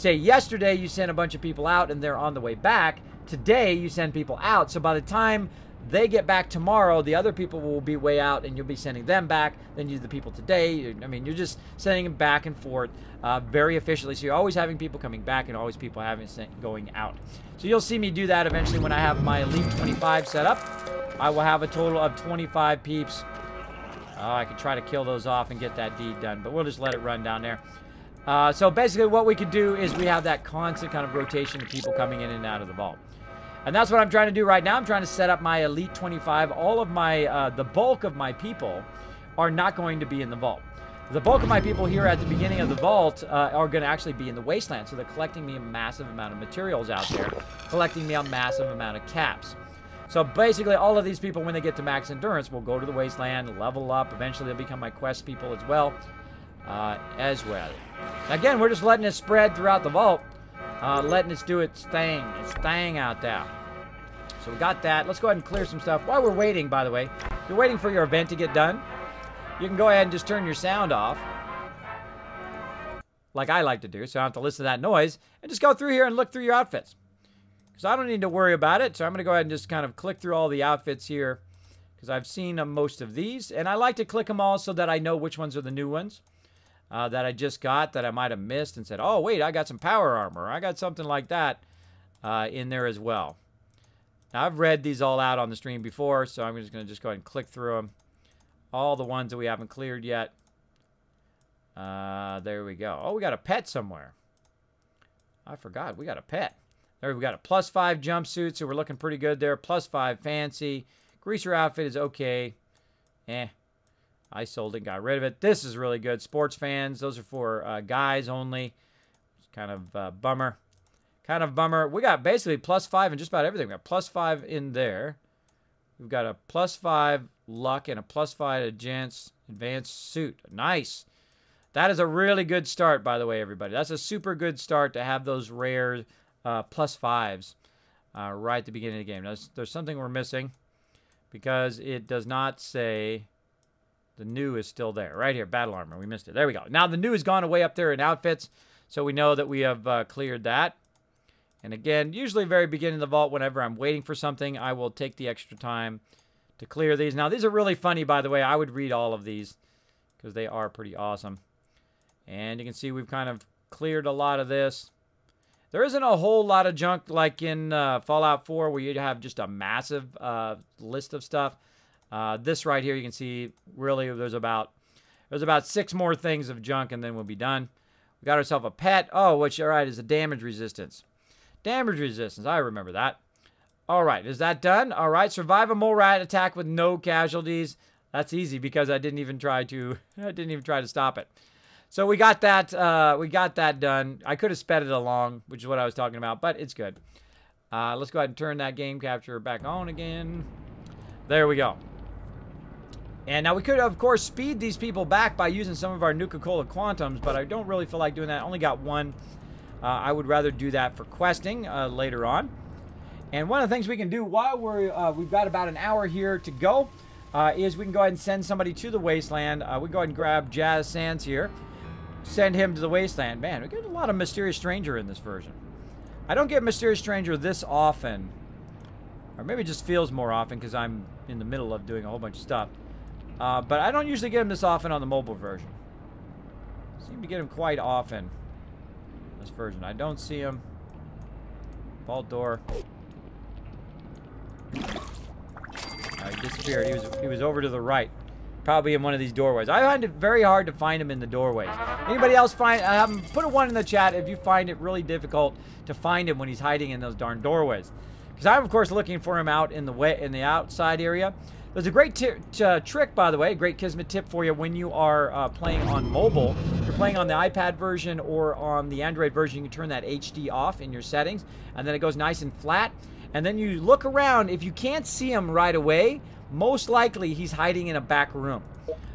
yesterday you sent a bunch of people out and they're on the way back. Today you send people out. So by the time they get back tomorrow, the other people will be way out and you'll be sending them back. Then you do the people today. I mean, you're just sending them back and forth very efficiently. So you're always having people coming back and always people going out. So you'll see me do that eventually when I have my Elite 25 set up. I will have a total of 25 peeps. I could try to kill those off and get that deed done, but we'll just let it run down there. So basically what we could do is we have that constant kind of rotation of people coming in and out of the vault. And that's what I'm trying to do right now. I'm trying to set up my Elite 25. All of my, the bulk of my people are not going to be in the vault. The bulk of my people here at the beginning of the vault are going to actually be in the wasteland. So they're collecting me a massive amount of materials out there, collecting me a massive amount of caps. So basically all of these people, when they get to max endurance, will go to the wasteland, level up. Eventually they'll become my quest people as well. Again, we're just letting it spread throughout the vault. Letting it do its thing out there. So we got that. Let's go ahead and clear some stuff. While we're waiting, by the way, if you're waiting for your event to get done, you can go ahead and just turn your sound off, like I like to do, so I don't have to listen to that noise, and just go through here and look through your outfits. Because I don't need to worry about it, so I'm going to go ahead and just kind of click through all the outfits here, because I've seen most of these, and I like to click them all so that I know which ones are the new ones. That I just got that I might have missed and said, oh, wait, I got some power armor. I got something like that in there as well. Now, I've read these all out on the stream before, so I'm just going to go ahead and click through them. All the ones that we haven't cleared yet. There we go. Oh, we got a pet somewhere. I forgot. We got a pet. There we got a +5 jumpsuit, so we're looking pretty good there. +5 fancy. Greaser outfit is okay. I sold it, got rid of it. This is really good. Sports fans, those are for guys only. It's kind of bummer. Kind of bummer. We got basically +5 in just about everything. We got +5 in there. We've got a +5 luck and a +5 advanced suit. Nice. That is a really good start, by the way, everybody. That's a super good start to have those rare +5s. right at the beginning of the game. Now, there's something we're missing because it does not say the new is still there. Right here, battle armor. We missed it. There we go. Now the new has gone away up there in outfits, so we know that we have cleared that. And again, usually very beginning of the vault, whenever I'm waiting for something, I will take the extra time to clear these. Now, these are really funny, by the way. I would read all of these because they are pretty awesome. And you can see we've kind of cleared a lot of this. There isn't a whole lot of junk like in Fallout 4 where you have just a massive list of stuff. This right here, you can see really there's about 6 more things of junk and then we'll be done. We got ourselves a pet. Oh, which, all right, is a damage resistance. Damage resistance, I remember that. All right, is that done? All right, survive a mole rat attack with no casualties. That's easy because I didn't even try to stop it. So we got that done. I could have sped it along, which is what I was talking about, but it's good. Let's go ahead and turn that game capture back on again. There we go. And now we could, of course, speed these people back by using some of our Nuka-Cola Quantums, but I don't really feel like doing that. I only got one. I would rather do that for questing later on. And one of the things we can do while we've got about an hour here to go is we can go ahead and send somebody to the Wasteland. We go ahead and grab Jazz Sands here. Send him to the Wasteland. Man, we get a lot of Mysterious Stranger in this version. I don't get Mysterious Stranger this often. Or maybe it just feels more often because I'm in the middle of doing a whole bunch of stuff. But I don't usually get him this often on the mobile version. Seem to get him quite often in this version. I don't see him. Vault door. He disappeared. He was over to the right. Probably in one of these doorways. I find it very hard to find him in the doorways. Anybody else find... put a 1 in the chat if you find it really difficult to find him when he's hiding in those darn doorways. Because I'm, of course, looking for him out in the outside area. There's a great trick, by the way, a great Kismet tip for you when you are playing on mobile. If you're playing on the iPad version or on the Android version, you can turn that HD off in your settings, and then it goes nice and flat. And then you look around. If you can't see him right away, most likely he's hiding in a back room.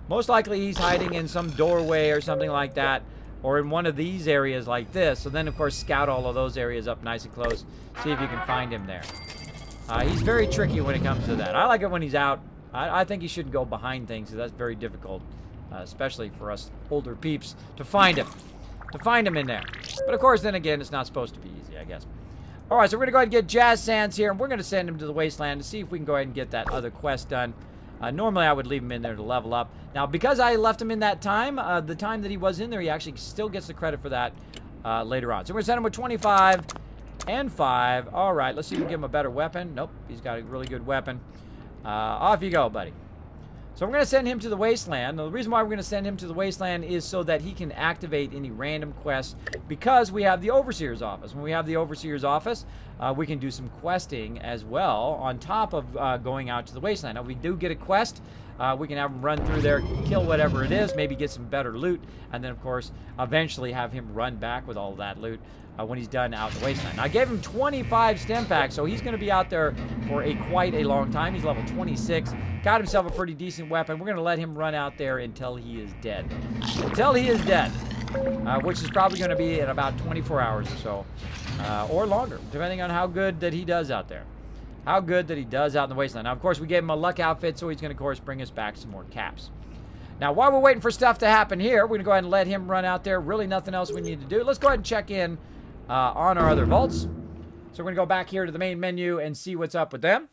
Most likely he's hiding in some doorway or something like that, or in one of these areas like this. So then, of course, scout all of those areas up nice and close. See if you can find him there. He's very tricky when it comes to that. I like it when he's out. I think he shouldn't go behind things, because that's very difficult, especially for us older peeps, to find him. To find him in there. But, of course, then again, it's not supposed to be easy, I guess. All right, so we're going to go ahead and get Jazz Sands here, and we're going to send him to the Wasteland to see if we can go ahead and get that other quest done. Normally, I would leave him in there to level up. Now, because I left him in that time, the time that he was in there, he actually still gets the credit for that later on. So we're going to send him with 25 and 5. All right, let's see if we can give him a better weapon. Nope, he's got a really good weapon. Off you go, buddy. So we're going to send him to the Wasteland. Now, the reason why we're going to send him to the Wasteland is so that he can activate any random quests, because we have the Overseer's office. When we have the Overseer's office, we can do some questing as well on top of going out to the Wasteland. Now, if we do get a quest, we can have him run through there, kill whatever it is, maybe get some better loot, and then, of course, eventually have him run back with all of that loot when he's done out in the Wasteland. Now, I gave him 25 stem packs, so he's going to be out there for quite a long time. He's level 26. Got himself a pretty decent weapon. We're going to let him run out there until he is dead. Until he is dead. Which is probably going to be in about 24 hours or so. Or longer, depending on how good that he does out there. How good that he does out in the Wasteland. Now, of course, we gave him a luck outfit, so he's going to, of course, bring us back some more caps. Now, while we're waiting for stuff to happen here, we're going to go ahead and let him run out there. Really nothing else we need to do. Let's go ahead and check in on our other vaults. So we're going to go back here to the main menu and see what's up with them.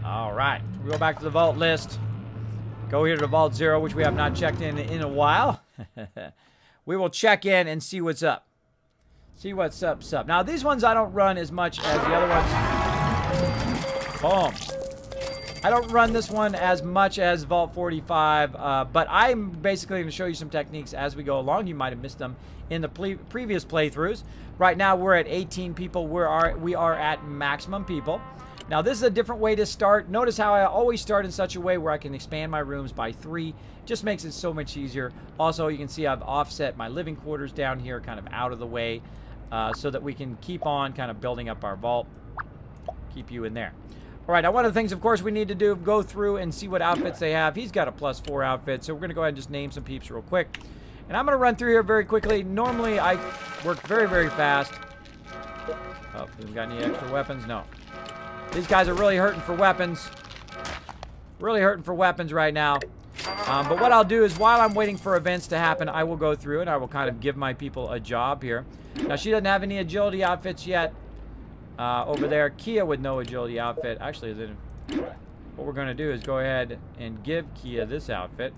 All right. We go back to the vault list. Go here to Vault 0, which we have not checked in a while. We will check in and see what's up. See what's up. Now, these ones I don't run as much as the other ones. Boom. I don't run this one as much as Vault 45, but I'm basically going to show you some techniques as we go along. You might have missed them in the previous playthroughs. Right now, we're at 18 people. We are at maximum people. Now, this is a different way to start. Notice how I always start in such a way where I can expand my rooms by 3. Just makes it so much easier. Also, you can see I've offset my living quarters down here kind of out of the way so that we can keep on kind of building up our vault. Keep you in there. All right, now one of the things, of course, we need to do, go through and see what outfits they have. He's got a +4 outfit, so we're going to go ahead and just name some peeps real quick. And I'm going to run through here very quickly. Normally, I work very, very fast. Oh, we got any extra weapons? No. These guys are really hurting for weapons. Really hurting for weapons right now. But what I'll do is while I'm waiting for events to happen, I will go through and I will kind of give my people a job here. Now, she doesn't have any agility outfits yet. Over there, Kia with no agility outfit. Actually, what we're going to do is go ahead and give Kia this outfit.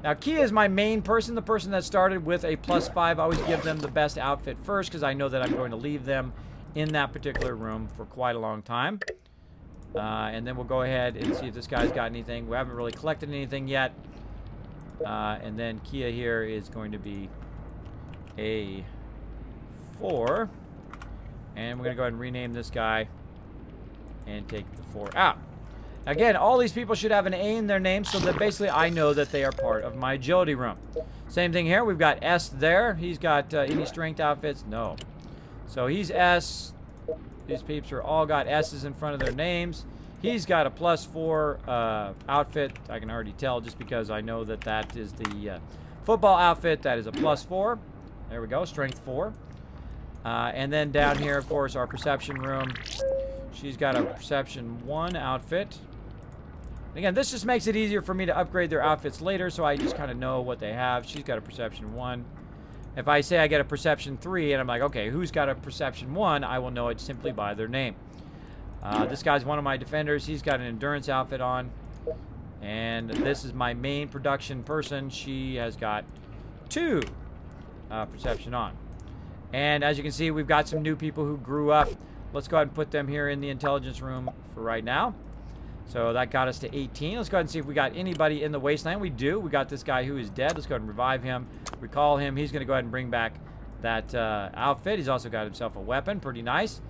Now, Kia is my main person, the person that started with a +5. I always give them the best outfit first because I know that I'm going to leave them in that particular room for quite a long time. And then we'll go ahead and see if this guy's got anything. We haven't really collected anything yet. And then Kia here is going to be a 4. And we're going to go ahead and rename this guy and take the 4 out. Again, all these people should have an A in their name so that basically I know that they are part of my agility room. Same thing here. We've got S there. He's got any strength outfits? No. So he's S. These peeps are all got S's in front of their names. He's got a +4 outfit. I can already tell just because I know that that is the football outfit. That is a +4. There we go, strength 4. And then down here, of course, our perception room. She's got a perception 1 outfit. Again, this just makes it easier for me to upgrade their outfits later, so I just kind of know what they have. She's got a perception 1. If I say I get a perception 3, and I'm like, okay, who's got a perception 1, I will know it simply by their name. This guy's one of my defenders. He's got an endurance outfit on. And this is my main production person. She has got 2 perception on. And as you can see, we've got some new people who grew up. Let's go ahead and put them here in the intelligence room for right now. So that got us to 18. Let's go ahead and see if we got anybody in the wasteland. We do. We got this guy who is dead. Let's go ahead and revive him. Recall him. He's going to go ahead and bring back that outfit. He's also got himself a weapon. Pretty nice.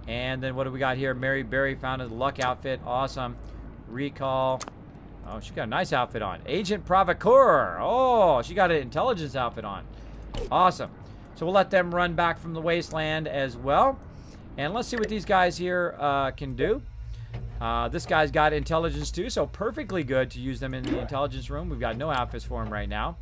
And then what do we got here? Mary Berry found a luck outfit. Awesome. Recall. Oh, she got a nice outfit on. Agent Provocateur. Oh, she got an intelligence outfit on. Awesome. So we'll let them run back from the wasteland as well. And let's see what these guys here can do. This guy's got intelligence too, so perfectly good to use them in the intelligence room. We've got no outfits for him right now.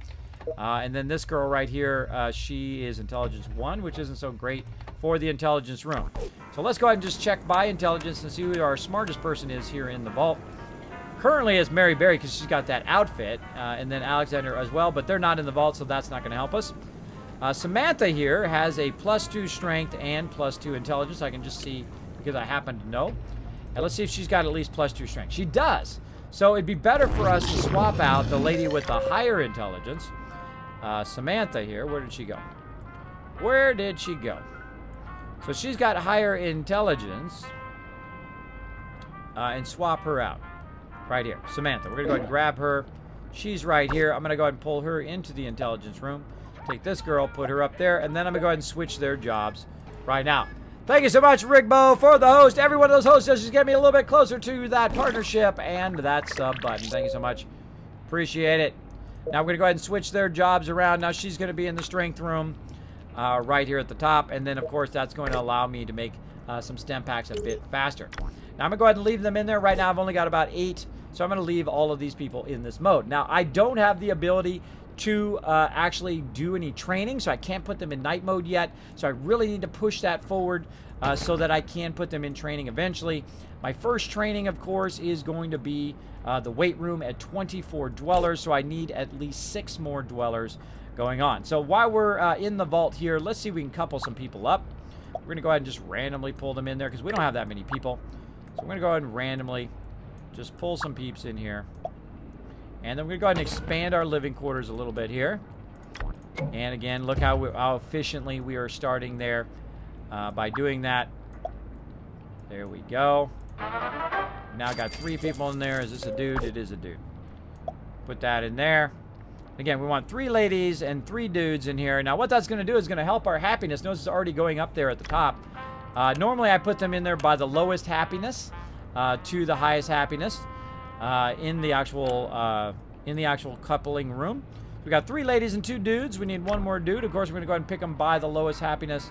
And then this girl right here, she is intelligence 1, which isn't so great for the intelligence room. So let's go ahead and just check by intelligence and see who our smartest person is here in the vault. Currently it's Mary Berry because she's got that outfit, and then Alexander as well, but they're not in the vault, so that's not going to help us. Samantha here has a +2 strength and +2 intelligence. I can just see because I happen to know. And let's see if she's got at least +2 strength. She does. So it'd be better for us to swap out the lady with the higher intelligence. Samantha here. Where did she go? Where did she go? So she's got higher intelligence. And swap her out. Right here. Samantha. We're going to go ahead and grab her. She's right here. I'm going to go ahead and pull her into the intelligence room. Take this girl, put her up there, and then I'm going to go ahead and switch their jobs right now. Thank you so much, Rigbo, for the host. Every one of those hosts just get me a little bit closer to that partnership and that sub button. Thank you so much. Appreciate it. Now we're going to go ahead and switch their jobs around. Now she's going to be in the strength room right here at the top. And then, of course, that's going to allow me to make some stem packs a bit faster. Now I'm going to go ahead and leave them in there. Right now I've only got about 8. So I'm going to leave all of these people in this mode. Now I don't have the ability to actually do any training, so I can't put them in night mode yet. So I really need to push that forward so that I can put them in training eventually. My first training, of course, is going to be the weight room at 24 dwellers, so I need at least 6 more dwellers going on. So while we're in the vault here, let's see if we can couple some people up. We're going to go ahead and just randomly pull them in there because we don't have that many people. So we're going to go ahead and randomly just pull some peeps in here. And then we're going to go ahead and expand our living quarters a little bit here. And again, look how efficiently we are starting there by doing that. There we go. Now got 3 people in there. Is this a dude? It is a dude. Put that in there. Again, we want 3 ladies and 3 dudes in here. Now what that's going to do is going to help our happiness. Notice it's already going up there at the top. Normally I put them in there by the lowest happiness to the highest happiness. In the actual coupling room. We got 3 ladies and 2 dudes. We need 1 more dude. Of course, we're going to go ahead and pick them by the lowest happiness.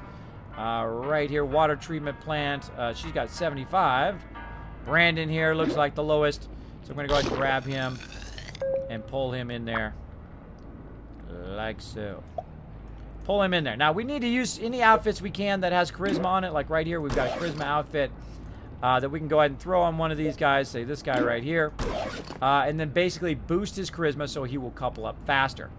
Right here, water treatment plant. She's got 75. Brandon here looks like the lowest. So I'm going to go ahead and grab him and pull him in there. Like so. Pull him in there. Now, we need to use any outfits we can that has charisma on it. Like right here, we've got a charisma outfit that we can go ahead and throw on one of these guys. Say this guy right here. And then basically boost his charisma so he will couple up faster.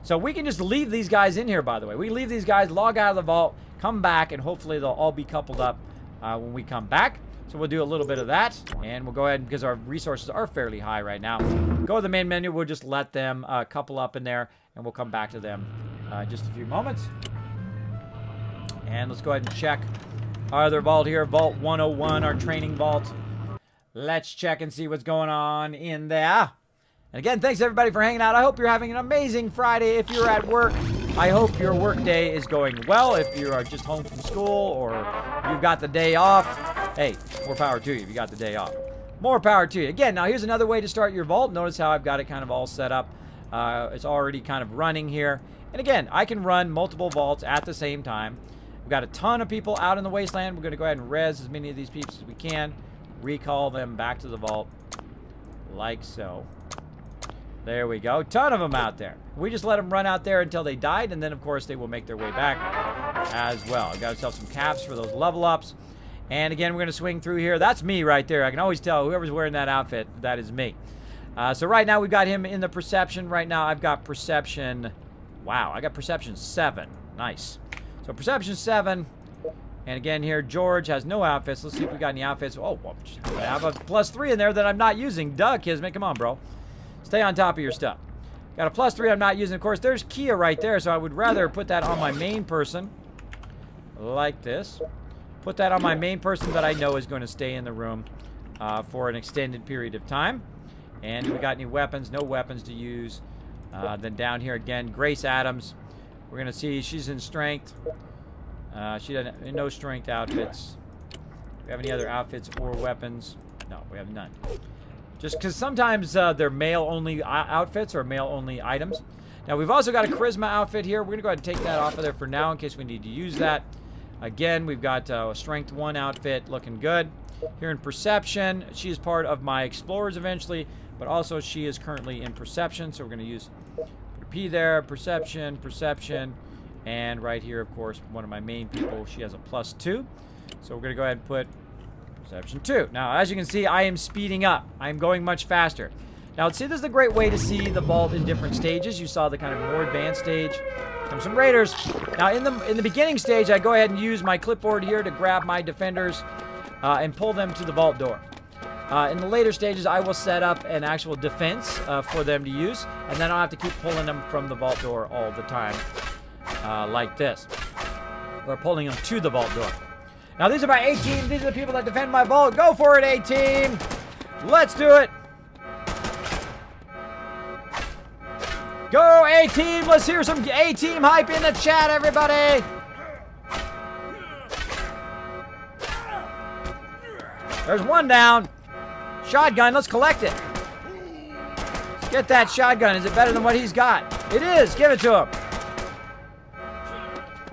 So we can just leave these guys in here, by the way. We leave these guys, log out of the vault, come back, and hopefully they'll all be coupled up when we come back. So we'll do a little bit of that. And we'll go ahead, because our resources are fairly high right now. Go to the main menu. We'll just let them couple up in there. And we'll come back to them in just a few moments. And let's go ahead and check our other vault here. Vault 101, our training vault. Let's check and see what's going on in there. And again, thanks everybody for hanging out. I hope you're having an amazing Friday. If you're at work, I hope your work day is going well. If you are just home from school or you've got the day off, hey, more power to you if you got the day off. More power to you. Again, now here's another way to start your vault. Notice how I've got it kind of all set up. It's already kind of running here. And again, I can run multiple vaults at the same time. We've got a ton of people out in the wasteland. We're going to go ahead and res as many of these peeps as we can. Recall them back to the vault. Like so. There we go. Ton of them out there. We just let them run out there until they died. And then, of course, they will make their way back as well. I've got ourselves some caps for those level ups. And again, we're going to swing through here. That's me right there. I can always tell whoever's wearing that outfit, that is me. So right now we've got him in the perception. Right now I've got perception. Wow, I got perception 7. Nice. So perception 7. And again here, George has no outfits. Let's see if we got any outfits. Oh, well, I have a +3 in there that I'm not using. Duh, Kismet. Come on, bro. Stay on top of your stuff. Got a +3 I'm not using. Of course, there's Kia right there. So I would rather put that on my main person. Like this. Put that on my main person that I know is going to stay in the room for an extended period of time. And we got any weapons? No weapons to use. Then down here again, Grace Adams. We're going to see she's in strength. She doesn't, no strength outfits. Do we have any other outfits or weapons? No, we have none. Just because sometimes they're male-only outfits or male-only items. Now, we've also got a charisma outfit here. We're going to go ahead and take that off of there for now in case we need to use that. Again, we've got a strength 1 outfit looking good. Here in perception, she is part of my explorers eventually. But also, she is currently in perception, so we're going to use P there, perception, perception, and right here, of course, one of my main people, she has a +2. So we're going to go ahead and put perception 2. Now, as you can see, I am speeding up. I am going much faster. Now, see, this is a great way to see the vault in different stages. You saw the kind of more advanced stage. Come some raiders. Now, in the beginning stage, I go ahead and use my clipboard here to grab my defenders and pull them to the vault door. In the later stages, I will set up an actual defense for them to use, and then I'll have to keep pulling them from the vault door all the time, like this. We're pulling them to the vault door. Now, these are my A-team. These are the people that defend my vault. Go for it, A-team. Let's do it. Go, A-team. Let's hear some A-team hype in the chat, everybody. There's one down. Shotgun, let's collect it. Let's get that shotgun. Is it better than what he's got? It is. Give it to him.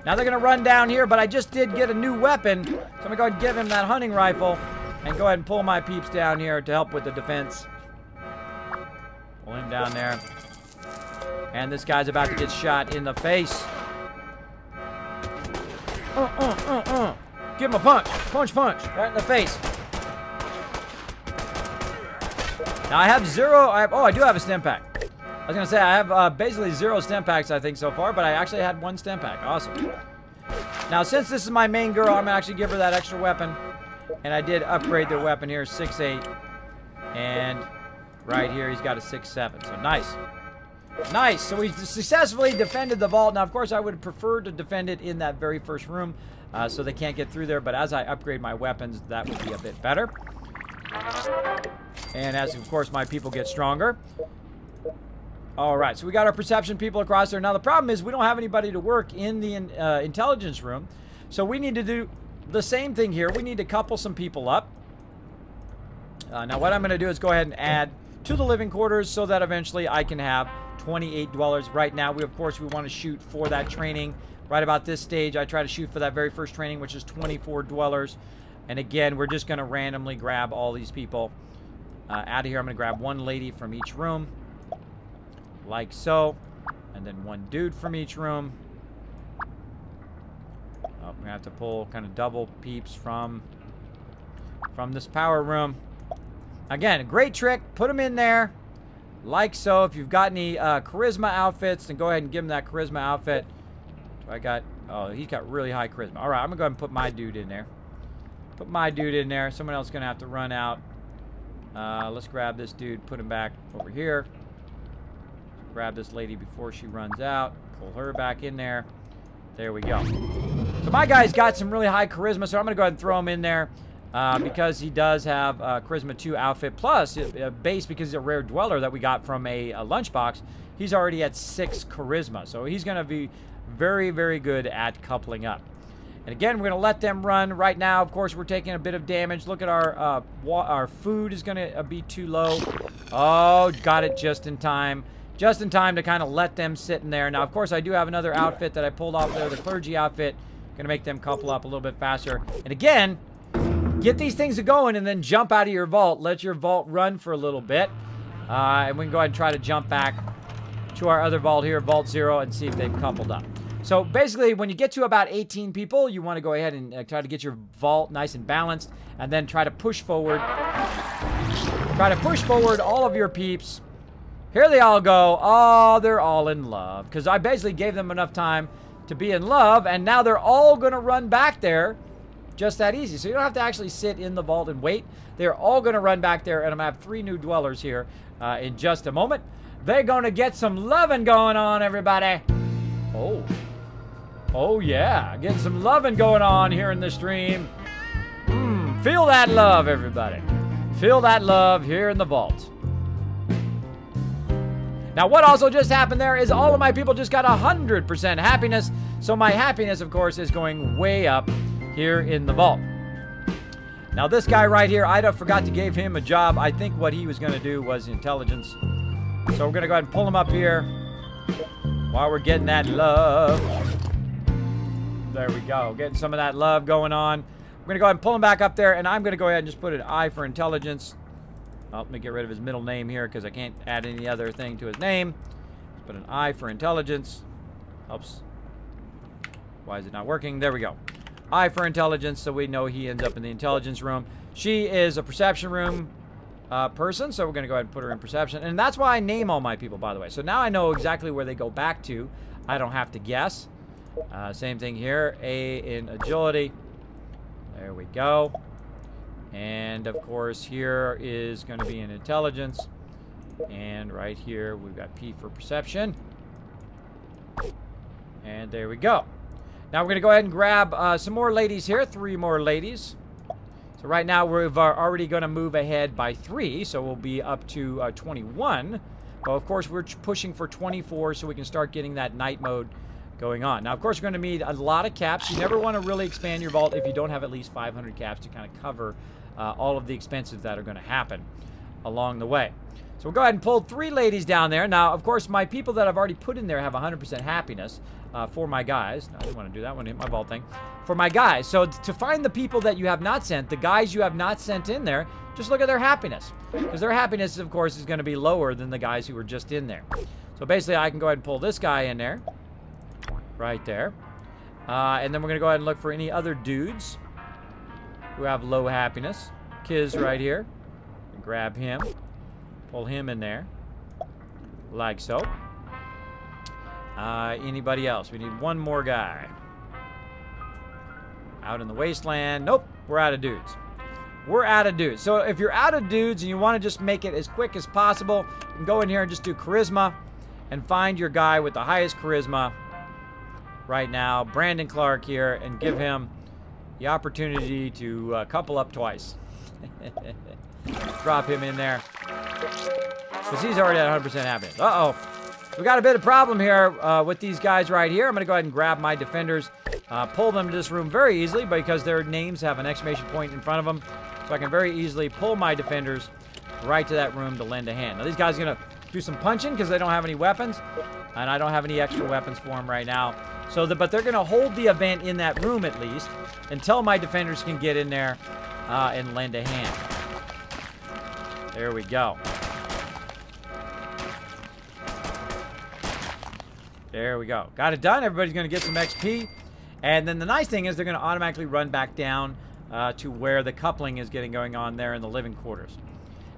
Now they're going to run down here, but I just did get a new weapon. So I'm going to go ahead and give him that hunting rifle and go ahead and pull my peeps down here to help with the defense. Pull him down there. And this guy's about to get shot in the face. Give him a punch. Punch, punch. Right in the face. Now I have zero. I do have a stem pack. I was gonna say I have basically 0 stem packs I think so far, but I actually had 1 stem pack. Awesome. Now since this is my main girl, I'm gonna actually give her that extra weapon, and I did upgrade their weapon here, 6.8, and right here he's got a 6.7. So nice, nice. So we successfully defended the vault. Now of course I would prefer to defend it in that very first room, so they can't get through there. But as I upgrade my weapons, that would be a bit better. And as, of course, my people get stronger. All right, so we got our perception people across there. Now, the problem is we don't have anybody to work in the intelligence room. So we need to do the same thing here. We need to couple some people up. Now, what I'm going to do is go ahead and add to the living quarters so that eventually I can have 28 dwellers. Right now, we want to shoot for that training. Right about this stage, I try to shoot for that very first training, which is 24 dwellers. And again, we're just going to randomly grab all these people out of here. I'm going to grab 1 lady from each room, like so. And then 1 dude from each room, have to pull kind of double peeps from this power room. Again, a great trick. Put them in there like so. If you've got any charisma outfits, then go ahead and give him that charisma outfit. Oh, he's got really high charisma. All right, I'm going to go ahead and put my dude in there. Put my dude in there. Someone else is going to have to run out. Let's grab this dude, put him back over here. Grab this lady before she runs out. Pull her back in there. There we go. So my guy's got some really high charisma, so I'm going to go ahead and throw him in there because he does have a Charisma 2 outfit, plus a base because he's a rare dweller that we got from a lunchbox. He's already at 6 charisma, so he's going to be very, very good at coupling up. And again, we're going to let them run. Right now, of course, we're taking a bit of damage. Look at our food is going to be too low. Oh, got it just in time. Just in time to kind of let them sit in there. Now, of course, I do have another outfit that I pulled off there, the clergy outfit. Going to make them couple up a little bit faster. And again, get these things going and then jump out of your vault. Let your vault run for a little bit. And we can go ahead and try to jump back to our other vault here, Vault 0, and see if they've coupled up. So basically, when you get to about 18 people, you want to go ahead and try to get your vault nice and balanced, and then try to push forward. Try to push forward all of your peeps. Here they all go. Oh, they're all in love. Because I basically gave them enough time to be in love, and now they're all going to run back there just that easy. So you don't have to actually sit in the vault and wait. They're all going to run back there, and I'm going to have 3 new dwellers here in just a moment. They're going to get some loving going on, everybody. Oh. Oh, yeah. Getting some loving going on here in the stream. Feel that love, everybody. Feel that love here in the vault. Now, what also just happened there is all of my people just got 100% happiness. So my happiness, of course, is going way up here in the vault. Now, this guy right here, I forgot to give him a job. I think what he was going to do was intelligence. So we're going to go ahead and pull him up here while we're getting that love. There we go. Getting some of that love going on. We're going to go ahead and pull him back up there, and I'm going to go ahead and just put an I for intelligence. Oh, let me get rid of his middle name here because I can't add any other thing to his name. Let's put an I for intelligence. Helps. Why is it not working? There we go. I for intelligence, so we know he ends up in the intelligence room. She is a perception room person, so we're going to go ahead and put her in perception. And that's why I name all my people, by the way. So now I know exactly where they go back to. I don't have to guess. Same thing here. A in agility. There we go. And, of course, here is going to be in intelligence. And right here, we've got P for perception. And there we go. Now we're going to go ahead and grab some more ladies here. 3 more ladies. So right now, we're already going to move ahead by 3. So we'll be up to 21. But, of course, we're pushing for 24 so we can start getting that night mode going on. Now, of course, you're going to need a lot of caps. You never want to really expand your vault if you don't have at least 500 caps to kind of cover all of the expenses that are going to happen along the way. So we'll go ahead and pull 3 ladies down there. Now, of course, my people that I've already put in there have 100% happiness for my guys. No, I didn't want to do that one. Hit my vault thing. For my guys. So to find the people that you have not sent, the guys you have not sent in there, just look at their happiness. Because their happiness, of course, is going to be lower than the guys who were just in there. So basically, I can go ahead and pull this guy in there. Right there. And then we're going to go ahead and look for any other dudes who have low happiness. Kiz right here. Grab him. Pull him in there. Like so. Anybody else? We need one more guy. Out in the wasteland. Nope. We're out of dudes. We're out of dudes. So if you're out of dudes and you want to just make it as quick as possible, you can go in here and just do charisma and find your guy with the highest charisma right now, Brandon Clark here, and give him the opportunity to couple up twice. Drop him in there. Because he's already at 100% happiness. Uh-oh. We got a bit of problem here with these guys right here. I'm going to go ahead and grab my defenders, pull them to this room very easily because their names have an exclamation point in front of them. So I can very easily pull my defenders right to that room to lend a hand. Now these guys are going to do some punching because they don't have any weapons. And I don't have any extra weapons for them right now. So, but they're going to hold the event in that room at least until my defenders can get in there and lend a hand. There we go. There we go. Got it done. Everybody's going to get some XP. And then the nice thing is they're going to automatically run back down to where the coupling is going on there in the living quarters.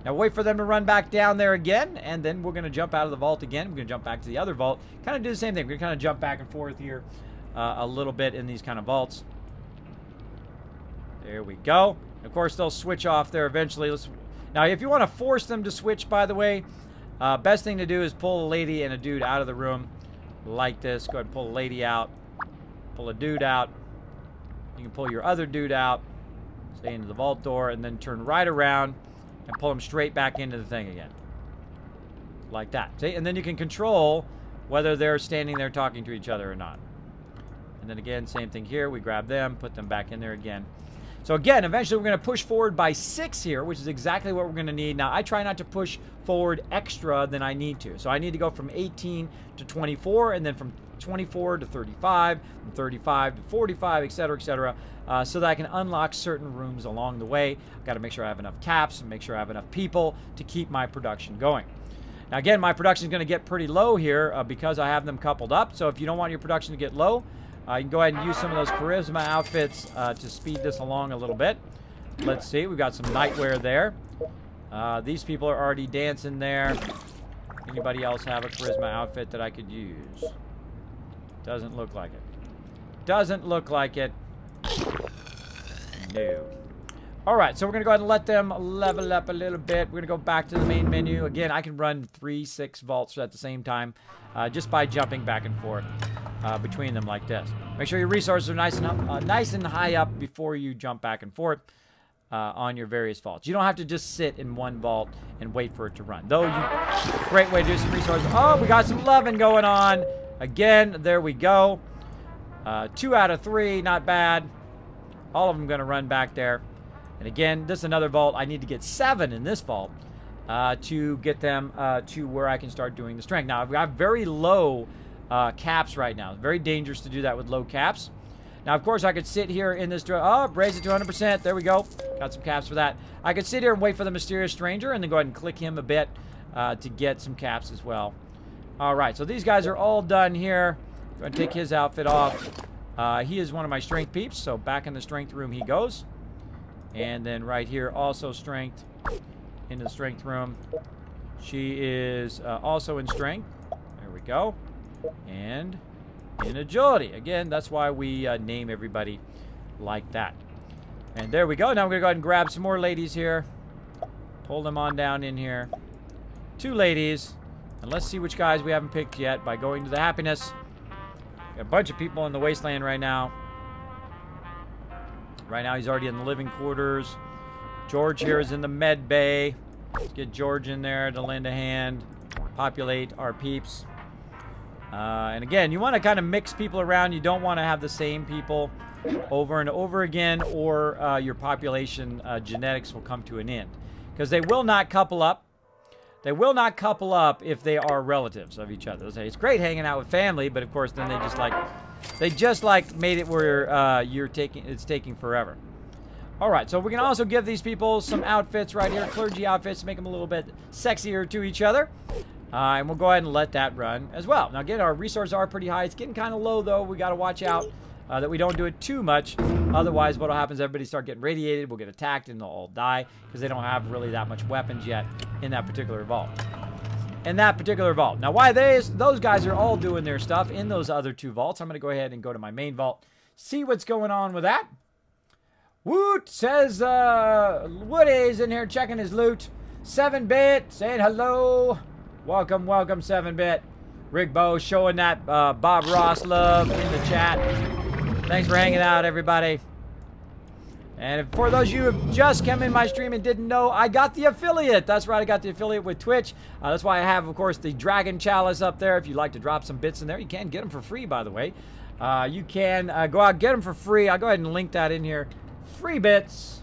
Now wait for them to run back down there again, and then we're going to jump out of the vault again. We're going to jump back to the other vault. Kind of do the same thing. We're going to kind of jump back and forth here a little bit in these kind of vaults. There we go. Of course, they'll switch off there eventually. Now, if you want to force them to switch, by the way, best thing to do is pull a lady and a dude out of the room like this. Go ahead and pull a lady out. Pull a dude out. You can pull your other dude out. Stay into the vault door, and then turn right around and pull them straight back into the thing again. Like that. See? And then you can control whether they're standing there talking to each other or not. And then again, same thing here. We grab them, put them back in there again. So again, eventually we're going to push forward by 6 here, which is exactly what we're going to need. Now, I try not to push forward extra than I need to. So I need to go from 18 to 24, and then from 24 to 35, from 35 to 45, etc., so that I can unlock certain rooms along the way. I've got to make sure I have enough caps and make sure I have enough people to keep my production going. Now, again, my production is going to get pretty low here because I have them coupled up. So if you don't want your production to get low, you can go ahead and use some of those charisma outfits to speed this along a little bit. Let's see. We've got some nightwear there. These people are already dancing there. Anybody else have a charisma outfit that I could use? Doesn't look like it. Doesn't look like it. No. Alright, so we're going to go ahead and let them level up a little bit. We're going to go back to the main menu. Again, I can run 3-6 vaults at the same time just by jumping back and forth between them like this. Make sure your resources are nice and high up before you jump back and forth on your various vaults. You don't have to just sit in one vault and wait for it to run. Though, great way to do some resources. Oh, we got some loving going on. Again, there we go. 2 out of 3, not bad. All of them going to run back there. And again, this is another vault. I need to get 7 in this vault to get them to where I can start doing the strength. Now, I've got very low caps right now. It's very dangerous to do that with low caps. Now, of course, I could sit here in this... Oh, raise it to 100%. There we go. Got some caps for that. I could sit here and wait for the mysterious stranger and then go ahead and click him a bit to get some caps as well. All right, so these guys are all done here. I'm going to take his outfit off. He is one of my strength peeps, so back in the strength room he goes. And then right here, also strength, into the strength room. She is also in strength. There we go. And in agility. Again, that's why we name everybody like that. And there we go. Now we're going to go ahead and grab some more ladies here. Pull them on down in here. 2 ladies. And let's see which guys we haven't picked yet by going to the happiness. Got a bunch of people in the wasteland right now. Right now he's already in the living quarters. George here is in the med bay. Let's get George in there to lend a hand. Populate our peeps. And again, you want to kind of mix people around. You don't want to have the same people over and over again, or your population genetics will come to an end. Because they will not couple up. They will not couple up if they are relatives of each other. They'll say, it's great hanging out with family, but of course then they just like made it where it's taking forever. All right, so we can also give these people some outfits right here, clergy outfits, to make them a little bit sexier to each other. And we'll go ahead and let that run as well. Now again, our resources are pretty high. It's getting kind of low though. We got to watch out that we don't do it too much. Otherwise, what'll happen is everybody start getting radiated. We'll get attacked and they'll all die because they don't have really that much weapons yet in that particular vault. Now, why those guys are all doing their stuff in those other 2 vaults, I'm going to go ahead and go to my main vault, see what's going on with that. Woot says Woody's in here checking his loot. 7-Bit saying hello. Welcome, 7-Bit. Rigbo showing that Bob Ross love in the chat. Thanks for hanging out, everybody. And for those of you who have just come in my stream and didn't know, I got the affiliate. That's right, I got the affiliate with Twitch. That's why I have, of course, the Dragon Chalice up there. If you'd like to drop some bits in there, you can get them for free, by the way. You can go out and get them for free. I'll go ahead and link that in here. Free bits.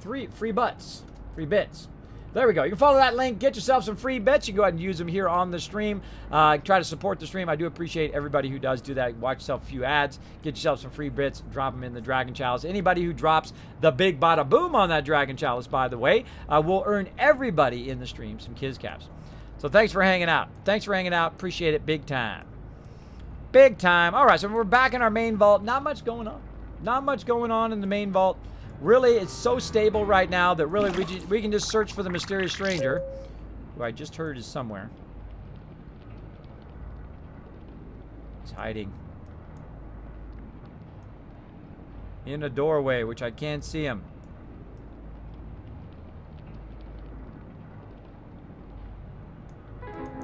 Free bits. There we go. You can follow that link. Get yourself some free bits. You can go ahead and use them here on the stream. Try to support the stream. I do appreciate everybody who does do that. Watch yourself a few ads. Get yourself some free bits. Drop them in the Dragon Chalice. Anybody who drops the big bada boom on that Dragon Chalice, by the way, will earn everybody in the stream some Kiz Caps. So thanks for hanging out. Appreciate it big time. Big time. All right, so we're back in our main vault. Not much going on. Not much going on in the main vault. Really, it's so stable right now that really we can just search for the mysterious stranger, who I just heard is somewhere. He's hiding in a doorway, which I can't see him.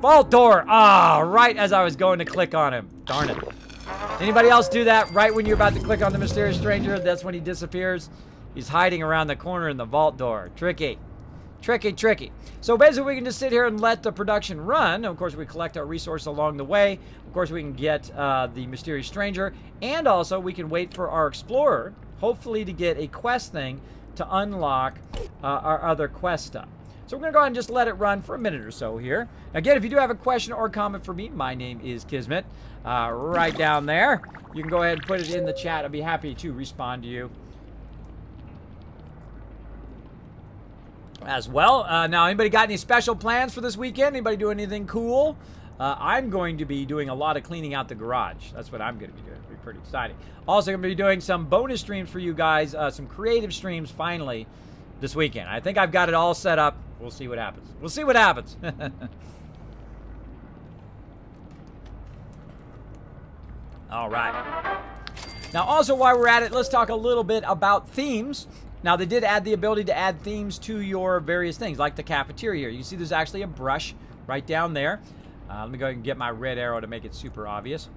Vault door! Ah, right as I was going to click on him. Darn it. Anybody else do that right when you're about to click on the mysterious stranger? That's when he disappears. He's hiding around the corner in the vault door. Tricky. Tricky, tricky. So basically we can just sit here and let the production run. Of course, we collect our resources along the way. Of course, we can get the mysterious stranger. And also, we can wait for our explorer, hopefully to get a quest thing to unlock our other quest stuff. So we're going to go ahead and just let it run for a minute or so here. Again, if you do have a question or comment for me, my name is Kismet. Right down there. You can go ahead and put it in the chat. I'll be happy to respond to you as well. Now, anybody got any special plans for this weekend? Anybody do anything cool? I'm going to be doing a lot of cleaning out the garage. That's what I'm going to be doing. It'll be pretty exciting. Also, going to be doing some bonus streams for you guys. Some creative streams, finally, this weekend. I think I've got it all set up. We'll see what happens. We'll see what happens. All right. Now, also, while we're at it, let's talk a little bit about themes. Now, they did add the ability to add themes to your various things, like the cafeteria here. You can see there's actually a brush right down there. Let me go ahead and get my red arrow to make it super obvious.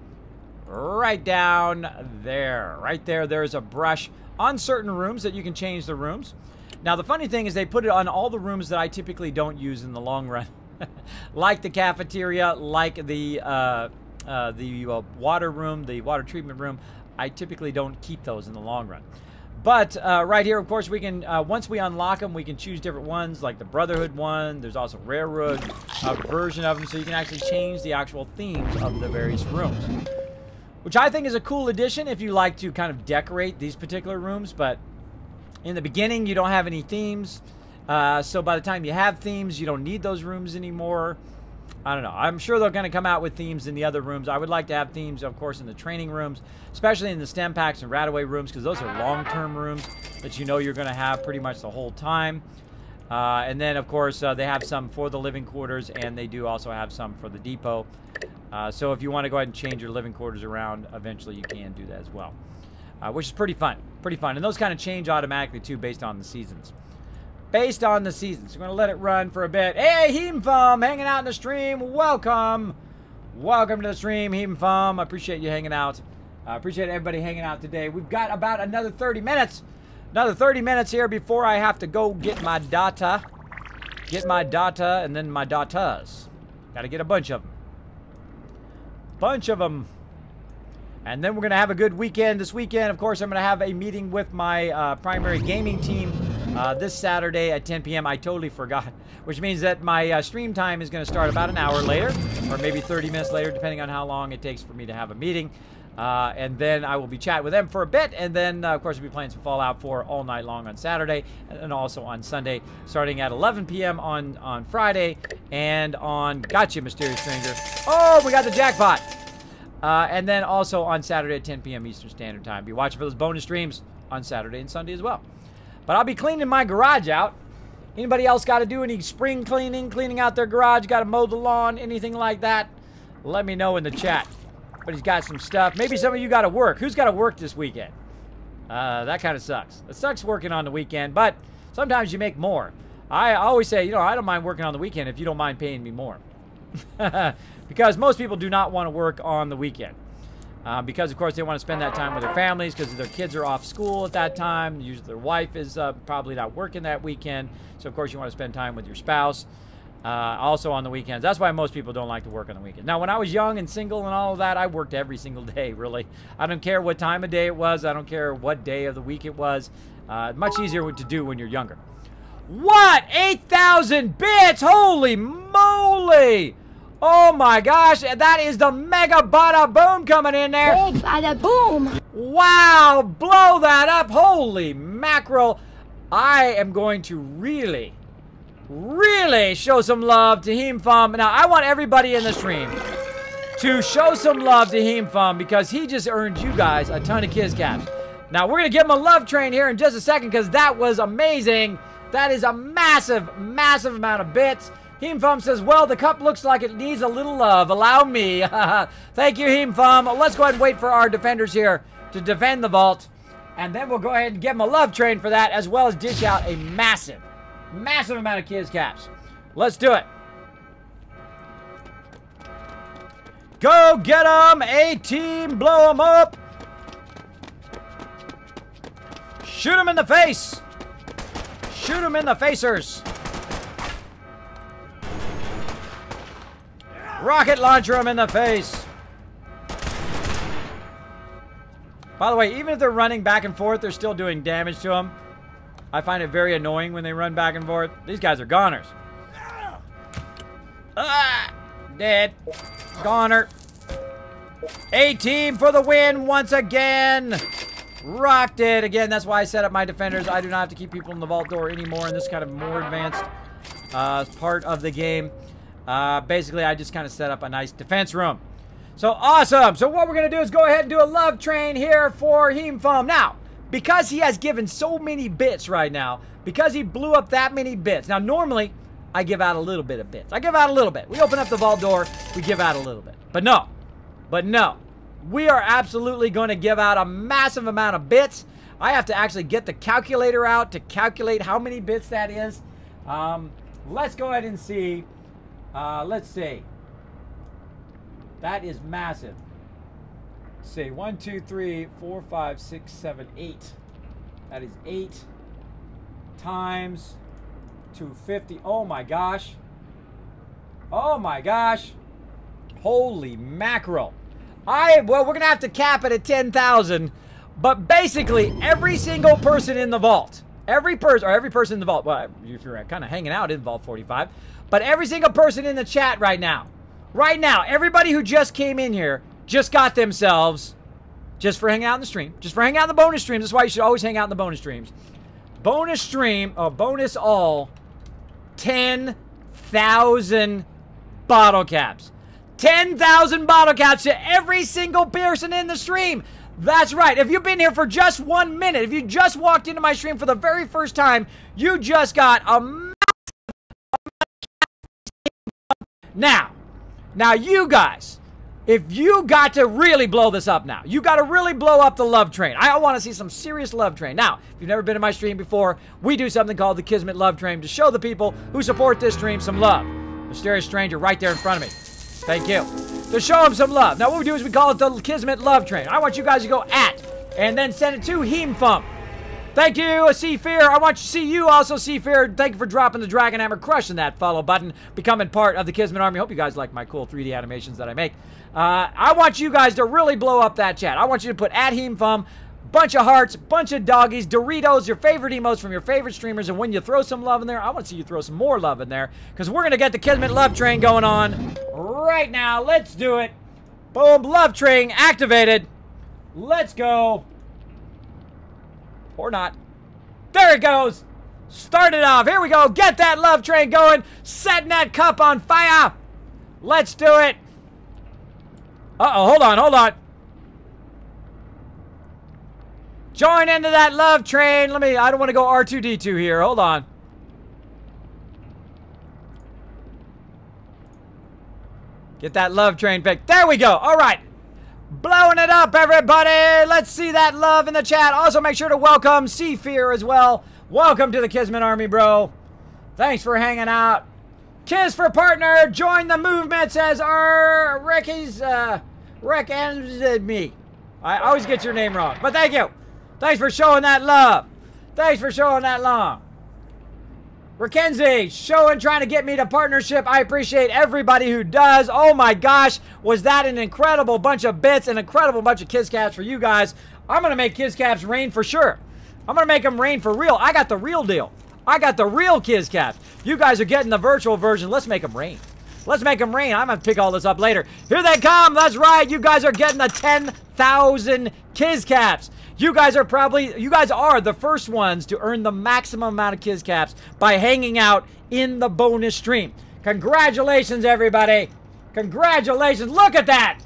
Right down there. Right there, there's a brush on certain rooms that you can change the rooms. Now, the funny thing is they put it on all the rooms that I typically don't use in the long run. Like the cafeteria, like the water room, the water treatment room. I typically don't keep those in the long run. But right here, of course, we can, once we unlock them, we can choose different ones, like the Brotherhood one. There's also Railroad version of them, so you can actually change the actual themes of the various rooms. Which I think is a cool addition if you like to kind of decorate these particular rooms, but in the beginning, you don't have any themes. So by the time you have themes, you don't need those rooms anymore. I don't know. I'm sure they're going to come out with themes in the other rooms. I would like to have themes, of course, in the training rooms, especially in the STEM packs and Radaway rooms, because those are long-term rooms that you know you're going to have pretty much the whole time. And then, of course, they have some for the living quarters, and they do also have some for the depot. So if you want to go ahead and change your living quarters around, eventually you can do that as well. Which is pretty fun. Pretty fun. And those kind of change automatically, too, based on the seasons. Based on the seasons. We're going to let it run for a bit. Hey, Heemfum, hanging out in the stream. Welcome. Welcome to the stream, Heemfum. I appreciate you hanging out. I appreciate everybody hanging out today. We've got about another 30 minutes. Another 30 minutes here before I have to go get my data. Get my data and then my datas. Got to get a bunch of them. Bunch of them. And then we're going to have a good weekend this weekend. Of course, I'm going to have a meeting with my primary gaming team this Saturday at 10 p.m. I totally forgot, which means that my stream time is going to start about an hour later, or maybe 30 minutes later, depending on how long it takes for me to have a meeting. And then I will be chatting with them for a bit, and then, of course, we'll be playing some Fallout 4 all night long on Saturday, and also on Sunday, starting at 11 p.m. on Friday, and on... Gotcha, Mysterious Stranger. Oh, we got the jackpot! And then also on Saturday at 10 p.m. Eastern Standard Time. Be watching for those bonus streams on Saturday and Sunday as well. But I'll be cleaning my garage out. Anybody else got to do any spring cleaning, cleaning out their garage, got to mow the lawn, anything like that? Let me know in the chat. But he's got some stuff. Maybe some of you got to work. Who's got to work this weekend? That kind of sucks. It sucks working on the weekend, but sometimes you make more. I always say, you know, I don't mind working on the weekend if you don't mind paying me more. Because most people do not want to work on the weekend. Because, of course, they want to spend that time with their families because their kids are off school at that time. Usually their wife is probably not working that weekend. So, of course, you want to spend time with your spouse. Also on the weekends. That's why most people don't like to work on the weekend. Now, when I was young and single and all of that, I worked every single day, really. I don't care what time of day it was. I don't care what day of the week it was. Much easier to do when you're younger. What? 8,000 bits? Holy moly! Oh my gosh, that is the mega bada boom coming in there. Big bada boom. Wow, blow that up. Holy mackerel. I am going to really show some love to Heemfum. Now, I want everybody in the stream to show some love to Heem Fum because he just earned you guys a ton of Kiz Caps. Now, we're going to give him a love train here in just a second because that was amazing. That is a massive, massive amount of bits. Heem Fum says, well, the cup looks like it needs a little love. Allow me. Thank you, Heem Fum. Let's go ahead and wait for our defenders here to defend the vault. And then we'll go ahead and give him a love train for that, as well as dish out a massive, massive amount of Kiz Caps. Let's do it. Go get them, A-team, blow them up. Shoot them in the face. Shoot them in the facers. Rocket launcher them in the face. By the way, even if they're running back and forth, they're still doing damage to them. I find it very annoying when they run back and forth. These guys are goners. Ah, dead. Goner. A-team for the win once again. Rocked it. Again, that's why I set up my defenders. I do not have to keep people in the vault door anymore in this kind of more advanced part of the game. Basically, I just kind of set up a nice defense room. So, awesome. So, what we're going to do is go ahead and do a love train here for Heem Fum. Now, because he has given so many bits right now, because he blew up that many bits. Now, normally, I give out a little bit of bits. I give out a little bit. We open up the vault door, we give out a little bit. But no. We are absolutely going to give out a massive amount of bits. I have to actually get the calculator out to calculate how many bits that is. Let's go ahead and see. Let's see. That is massive. Let's see. 1, 2, 3, 4, 5, 6, 7, 8. That is 8 times 250. Oh my gosh. Oh my gosh. Holy mackerel. Well, we're going to have to cap it at 10,000. But basically, every single person in the vault, every person in the vault, well, if you're kind of hanging out in Vault 45, but every single person in the chat right now, everybody who just came in here just got themselves, just for hanging out in the stream, just for hanging out in the bonus streams. That's why you should always hang out in the bonus streams. Bonus stream, bonus all, 10,000 bottle caps. 10,000 bottle caps to every single person in the stream. That's right. If you've been here for just 1 minute, if you just walked into my stream for the very first time, you just got a massive Now you guys, if you got to really blow this up now, you got to really blow up the love train. I want to see some serious love train. Now, if you've never been in my stream before, we do something called the Kismet Love Train to show the people who support this stream some love. Mysterious stranger right there in front of me. Thank you. To show him some love. Now, what we do is we call it the Kismet Love Train. I want you guys to go at and then send it to Heem Fum. Thank you, Seafear. I want to see you also, Seafear. Thank you for dropping the Dragon Hammer, crushing that follow button, becoming part of the Kismet Army. Hope you guys like my cool 3D animations that I make. I want you guys to really blow up that chat. I want you to put at Heem Fum, bunch of hearts, bunch of doggies, Doritos, your favorite emotes from your favorite streamers, and when you throw some love in there, I want to see you throw some more love in there, because we're going to get the Kismet Love Train going on right now. Let's do it. Boom, Love Train activated. Let's go. Or not. There it goes. Start it off. Here we go. Get that love train going. Setting that cup on fire. Let's do it. Uh-oh. Hold on. Hold on. Join into that love train. I don't want to go R2-D2 here. Hold on. Get that love train picked. There we go. All right. Blowing it up, everybody. Let's see that love in the chat. Also, make sure to welcome Seafear as well. Welcome to the Kismet Army, bro. Thanks for hanging out. Kiss for partner. Join the movement, says Ricky's, Rick and me. I always get your name wrong, but thank you. Thanks for showing that love. Thanks for showing that love. Rickenzie, trying to get me to partnership. I appreciate everybody who does. Oh my gosh, was that an incredible bunch of bits, an incredible bunch of Kiz Caps for you guys. I'm going to make Kiz Caps rain for sure. I'm going to make them rain for real. I got the real deal. I got the real Kiz Caps. You guys are getting the virtual version. Let's make them rain. Let's make them rain. I'm going to pick all this up later. Here they come. That's right. You guys are getting the 10,000 Kiz Caps. You guys are the first ones to earn the maximum amount of Kiz Caps by hanging out in the bonus stream. Congratulations, everybody. Congratulations. Look at that.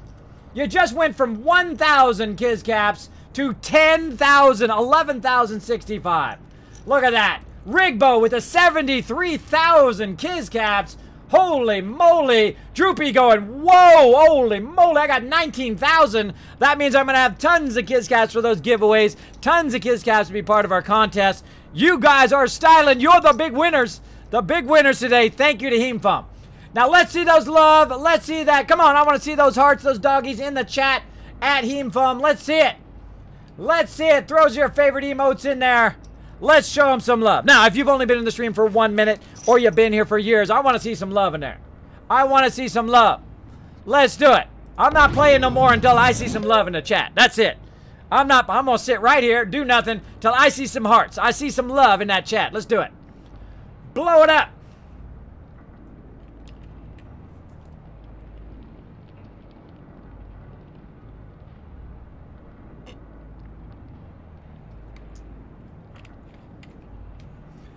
You just went from 1,000 Kiscaps to 10,000, 11,065. Look at that. Rigbo with a 73,000 Kiscaps. Holy moly. Droopy going, whoa, holy moly, I got 19,000. That means I'm going to have tons of Kiscaps for those giveaways. Tons of Kiscaps to be part of our contest. You guys are styling. You're the big winners. The big winners today. Thank you to Heemfum. Now, let's see those love. Let's see that. Come on, I want to see those hearts, those doggies in the chat at Heemfum. Let's see it. Let's see it. Throws your favorite emotes in there. Let's show them some love. Now, if you've only been in the stream for 1 minute or you've been here for years, I want to see some love in there. I want to see some love. Let's do it. I'm not playing no more until I see some love in the chat. That's it. I'm going to sit right here, do nothing, till I see some hearts. I see some love in that chat. Let's do it. Blow it up.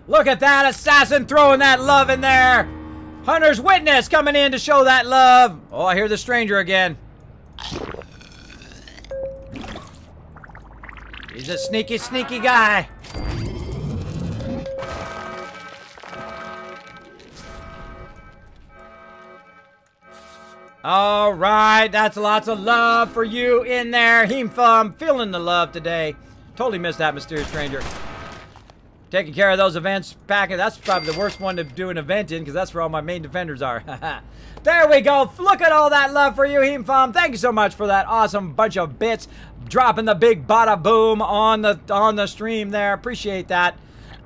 Look at that assassin throwing that love in there. Hunter's Witness coming in to show that love. Oh, I hear the stranger again. He's a sneaky, sneaky guy. All right, that's lots of love for you in there. Heemfum, feeling the love today. Totally missed that mysterious stranger. Taking care of those events, packing. That's probably the worst one to do an event in because that's where all my main defenders are. There we go. Look at all that love for you, Heemfum. Thank you so much for that awesome bunch of bits. Dropping the big bada boom on the stream there. Appreciate that.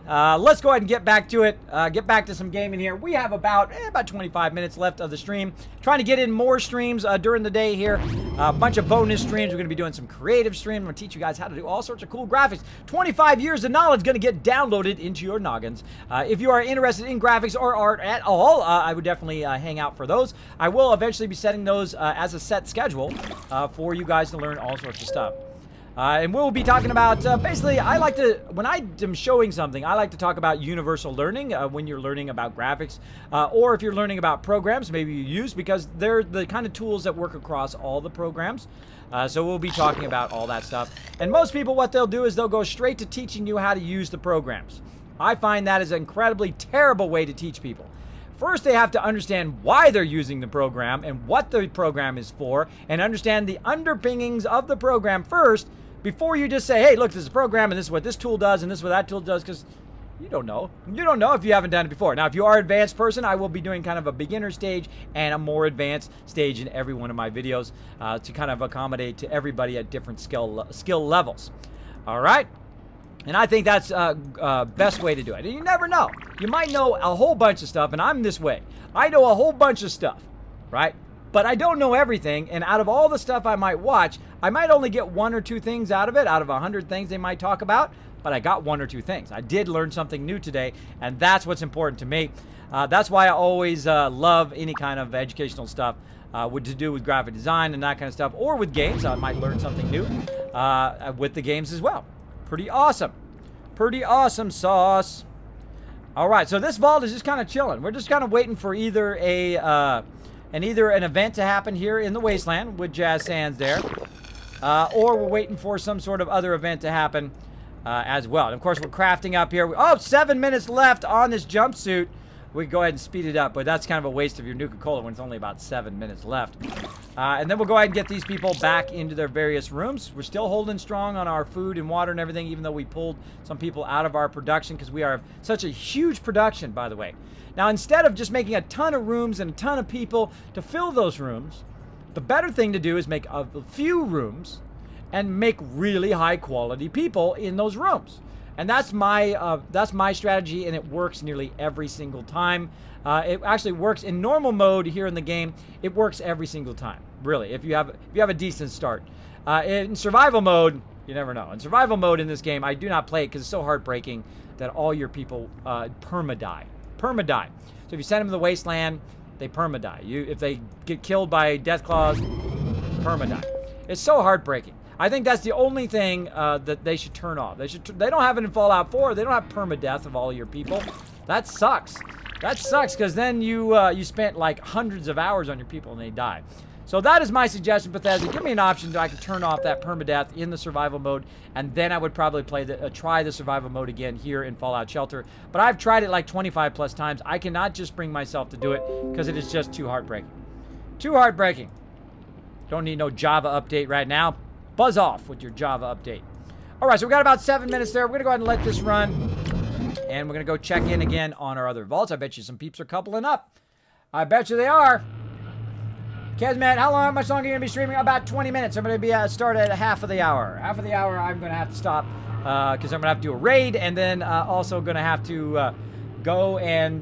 Let's go ahead and get back to it. Get back to some gaming here. We have about 25 minutes left of the stream. Trying to get in more streams during the day here. A bunch of bonus streams. We're going to be doing some creative streams. I'm going to teach you guys how to do all sorts of cool graphics. 25 years of knowledge going to get downloaded into your noggins. If you are interested in graphics or art at all, I would definitely hang out for those. I will eventually be setting those as a set schedule for you guys to learn all sorts of stuff. And we'll be talking about, basically, when I am showing something, I like to talk about universal learning when you're learning about graphics, or if you're learning about programs, maybe you use, because they're the kind of tools that work across all the programs. So we'll be talking about all that stuff. And most people, what they'll do is they'll go straight to teaching you how to use the programs. I find that is an incredibly terrible way to teach people. First, they have to understand why they're using the program and what the program is for, and understand the underpinnings of the program first, before you just say, hey, look, this is a program, and this is what this tool does, and this is what that tool does, because you don't know. You don't know if you haven't done it before. Now, if you are an advanced person, I will be doing kind of a beginner stage and a more advanced stage in every one of my videos to kind of accommodate to everybody at different skill levels. All right? And I think that's best way to do it. And you never know. You might know a whole bunch of stuff, and I'm this way. I know a whole bunch of stuff, right? But I don't know everything, and out of all the stuff I might watch, I might only get 1 or 2 things out of it, out of 100 things they might talk about, but I got 1 or 2 things. I did learn something new today, and that's what's important to me. That's why I always love any kind of educational stuff to do with graphic design and that kind of stuff, or with games. I might learn something new with the games as well. Pretty awesome. Pretty awesome sauce. All right, so this vault is just kind of chilling. We're just kind of waiting for either an event to happen here in the Wasteland with Jazz Sands there, or we're waiting for some sort of other event to happen as well. And of course, we're crafting up here. Oh, 7 minutes left on this jumpsuit. We can go ahead and speed it up, but that's kind of a waste of your Nuka-Cola when it's only about 7 minutes left. And then we'll go ahead and get these people back into their various rooms. We're still holding strong on our food and water and everything, even though we pulled some people out of our production because we are such a huge production, by the way. Now, instead of just making a ton of rooms and a ton of people to fill those rooms, the better thing to do is make a few rooms and make really high-quality people in those rooms. And that's my strategy, and it works nearly every single time. It actually works in normal mode here in the game. It works every single time, really, if you have a decent start. In survival mode, you never know. In survival mode in this game, I do not play it because it's so heartbreaking that all your people perma-die. Perma-die. So if you send them to the Wasteland, they perma-die. If they get killed by death claws, perma-die. It's so heartbreaking. I think that's the only thing that they should turn off. They don't have it in Fallout 4. They don't have permadeath of all your people. That sucks. That sucks, because then you spent like hundreds of hours on your people and they die. So that is my suggestion, Bethesda. Give me an option so I can turn off that permadeath in the survival mode, and then I would probably try the survival mode again here in Fallout Shelter. But I've tried it like 25 plus times. I cannot just bring myself to do it because it is just too heartbreaking. Too heartbreaking. Don't need no Java update right now. Buzz off with your Java update. All right, so we got about 7 minutes there. We're going to go ahead and let this run, and we're going to go check in again on our other vaults. I bet you some peeps are coupling up. I bet you they are. Kismet, how much longer are you going to be streaming? About 20 minutes. I'm going to be start at half of the hour. Half of the hour, I'm going to have to stop because I'm going to have to do a raid, and then also going to have to go and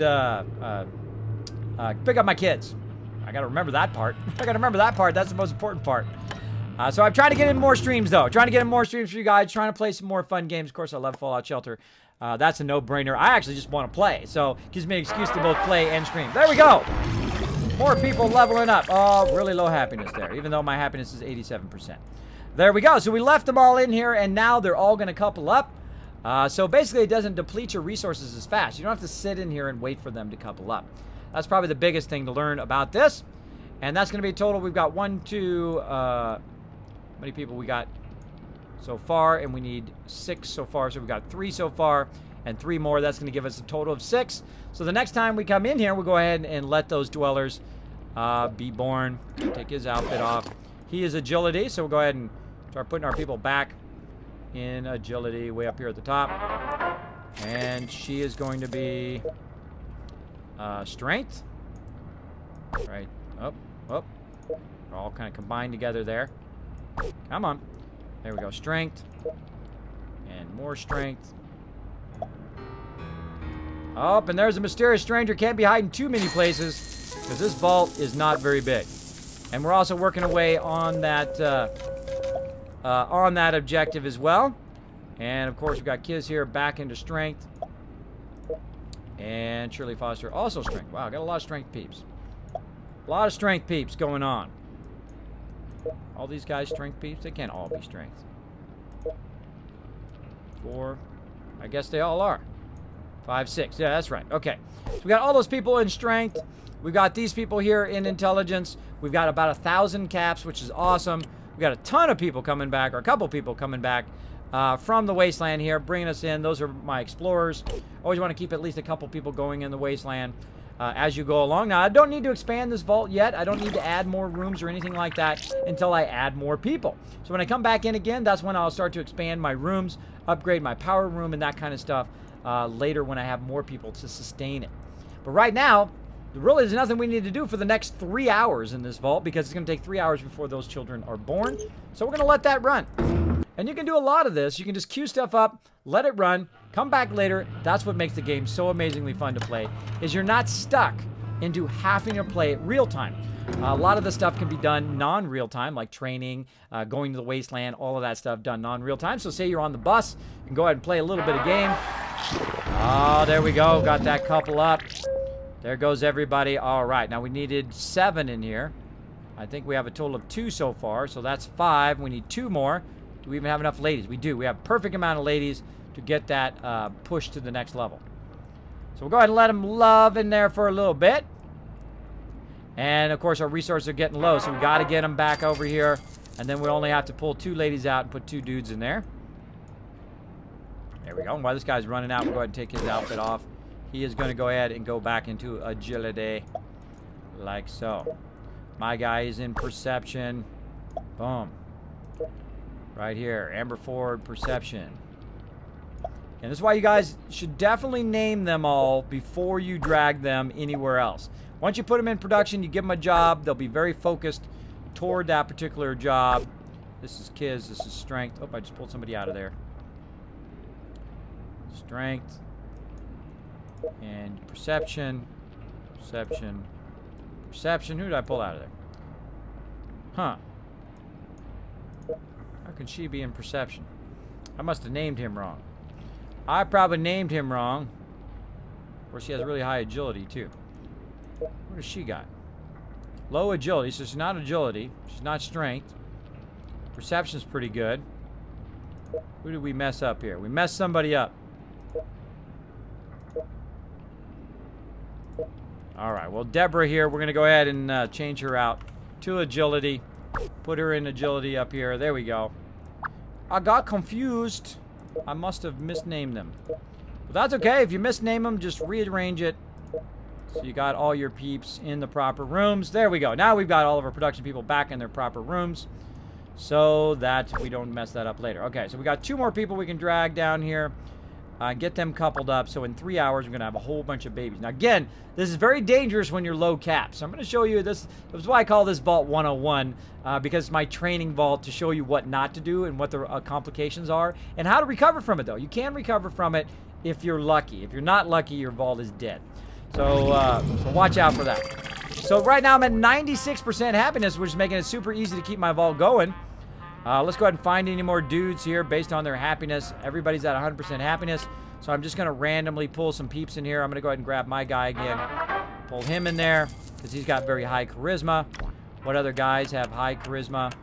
pick up my kids. I got to remember that part. I got to remember that part. That's the most important part. So I'm trying to get in more streams, though. Trying to get in more streams for you guys. Trying to play some more fun games. Of course, I love Fallout Shelter. That's a no-brainer. I actually just want to play. So it gives me an excuse to both play and stream. There we go. More people leveling up. Oh, really low happiness there, even though my happiness is 87%. There we go. So we left them all in here, and now they're all going to couple up. So basically, it doesn't deplete your resources as fast. You don't have to sit in here and wait for them to couple up. That's probably the biggest thing to learn about this. And that's going to be a total. We've got 1, 2, how many people we got so far? And we need 6 so far. So we've got 3 so far and 3 more. That's going to give us a total of 6. So the next time we come in here, we'll go ahead and let those dwellers be born. Take his outfit off. He is agility, so we'll go ahead and start putting our people back in agility way up here at the top. And she is going to be strength. Right. Up, up. We're all kind of combined together there. Come on. There we go. Strength. And more strength. Oh, and there's a mysterious stranger. Can't be hiding too many places because this vault is not very big. And we're also working away on that objective as well. And of course, we've got Kiz here back into strength. And Shirley Foster also strength. Wow, got a lot of strength peeps. A lot of strength peeps going on. All these guys strength peeps? They can't all be strength. 4. I guess they all are. 5, 6. Yeah, that's right. Okay. So we got all those people in strength. We've got these people here in intelligence. We've got about 1,000 caps, which is awesome. We've got a ton of people coming back, or a couple people coming back from the wasteland here, bringing us in. Those are my explorers. Always want to keep at least a couple people going in the wasteland as you go along. Now, I don't need to expand this vault yet. I don't need to add more rooms or anything like that until I add more people. So when I come back in again, that's when I'll start to expand my rooms, upgrade my power room, and that kind of stuff. Later when I have more people to sustain it. But right now, really there's nothing we need to do for the next 3 hours in this vault because it's going to take 3 hours before those children are born. So we're going to let that run. And you can do a lot of this. You can just queue stuff up, let it run, come back later. That's what makes the game so amazingly fun to play, is you're not stuck into having to play it real time. A lot of the stuff can be done non-real time, like training, going to the wasteland, all of that stuff done non-real time. So say you're on the bus, you can go ahead and play a little bit of game. Oh, there we go. Got that couple up. There goes everybody. All right. Now we needed 7 in here. I think we have a total of 2 so far. So that's 5. We need 2 more. Do we even have enough ladies? We do. We have a perfect amount of ladies to get that push to the next level. So we'll go ahead and let them love in there for a little bit. And, of course, our resources are getting low. So we got to get them back over here. And then we only have to pull 2 ladies out and put 2 dudes in there. There we go. And while this guy's running out, we'll go ahead and take his outfit off. He is going to go ahead and go back into agility. Like so. My guy is in perception. Boom. Right here. Amber Ford, perception. And this is why you guys should definitely name them all before you drag them anywhere else. Once you put them in production, you give them a job. They'll be very focused toward that particular job. This is Kiz. This is strength. Oh, I just pulled somebody out of there. Strength. And perception. Perception. Perception. Who did I pull out of there? Huh. How can she be in perception? I must have named him wrong. I probably named him wrong. Of course, she has really high agility, too. What does she got? Low agility, so she's not agility. She's not strength. Perception's pretty good. Who did we mess up here? We messed somebody up. All right, well, Deborah here, we're going to go ahead and change her out to agility. Put her in agility up here. There we go. I got confused. I must have misnamed them. But that's okay. If you misname them, just rearrange it. So you got all your peeps in the proper rooms. There we go. Now we've got all of our production people back in their proper rooms so that we don't mess that up later. Okay, so we got 2 more people we can drag down here. Get them coupled up. So in 3 hours, we're going to have a whole bunch of babies. Now, again, this is very dangerous when you're low cap. So I'm going to show you this. That's why I call this Vault 101, because it's my training vault to show you what not to do and what the complications are and how to recover from it, though. You can recover from it if you're lucky. If you're not lucky, your vault is dead. So, so watch out for that. So right now I'm at 96% happiness, which is making it super easy to keep my vault going. Let's go ahead and find any more dudes here based on their happiness. Everybody's at 100% happiness. So I'm just going to randomly pull some peeps in here. I'm going to go ahead and grab my guy again. Pull him in there because he's got very high charisma. What other guys have high charisma?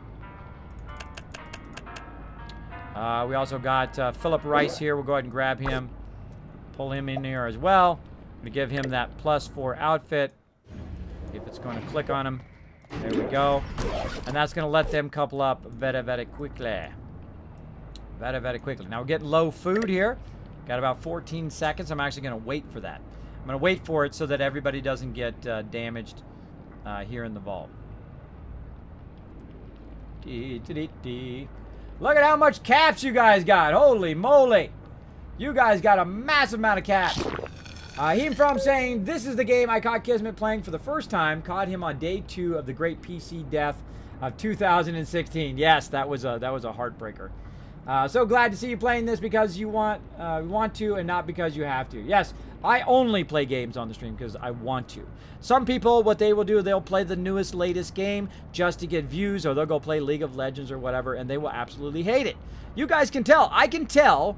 We also got Philip Rice here. We'll go ahead and grab him. Pull him in here as well. I'm going to give him that +4 outfit. If it's going to click on him. There we go. And that's going to let them couple up very quickly. Very quickly. Now we're getting low food here. Got about 14 seconds. I'm actually going to wait for that. I'm going to wait for it so that everybody doesn't get damaged here in the vault. Look at how much caps you guys got. Holy moly. You guys got a massive amount of caps. Him from saying, this is the game I caught Kismet playing for the first time. Caught him on day 2 of the great PC death of 2016. Yes, that was a heartbreaker. So glad to see you playing this because you want to and not because you have to. Yes, I only play games on the stream because I want to. Some people, what they will do, they'll play the newest, latest game just to get views, or they'll go play League of Legends or whatever, and they will absolutely hate it. You guys can tell. I can tell,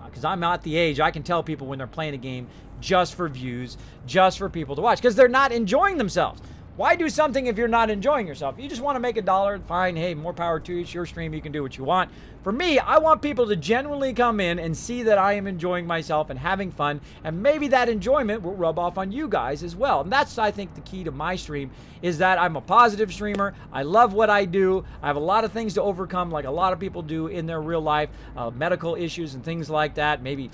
because I'm not the age, I can tell people when they're playing a game just for views, just for people to watch, because they're not enjoying themselves. Why do something if you're not enjoying yourself? You just want to make $1, fine, hey, more power to you. It's your stream, you can do what you want. For me, I want people to genuinely come in and see that I am enjoying myself and having fun, and maybe that enjoyment will rub off on you guys as well. And that's, I think, the key to my stream, is that I'm a positive streamer. I love what I do. I have a lot of things to overcome, like a lot of people do in their real life, medical issues and things like that, maybe,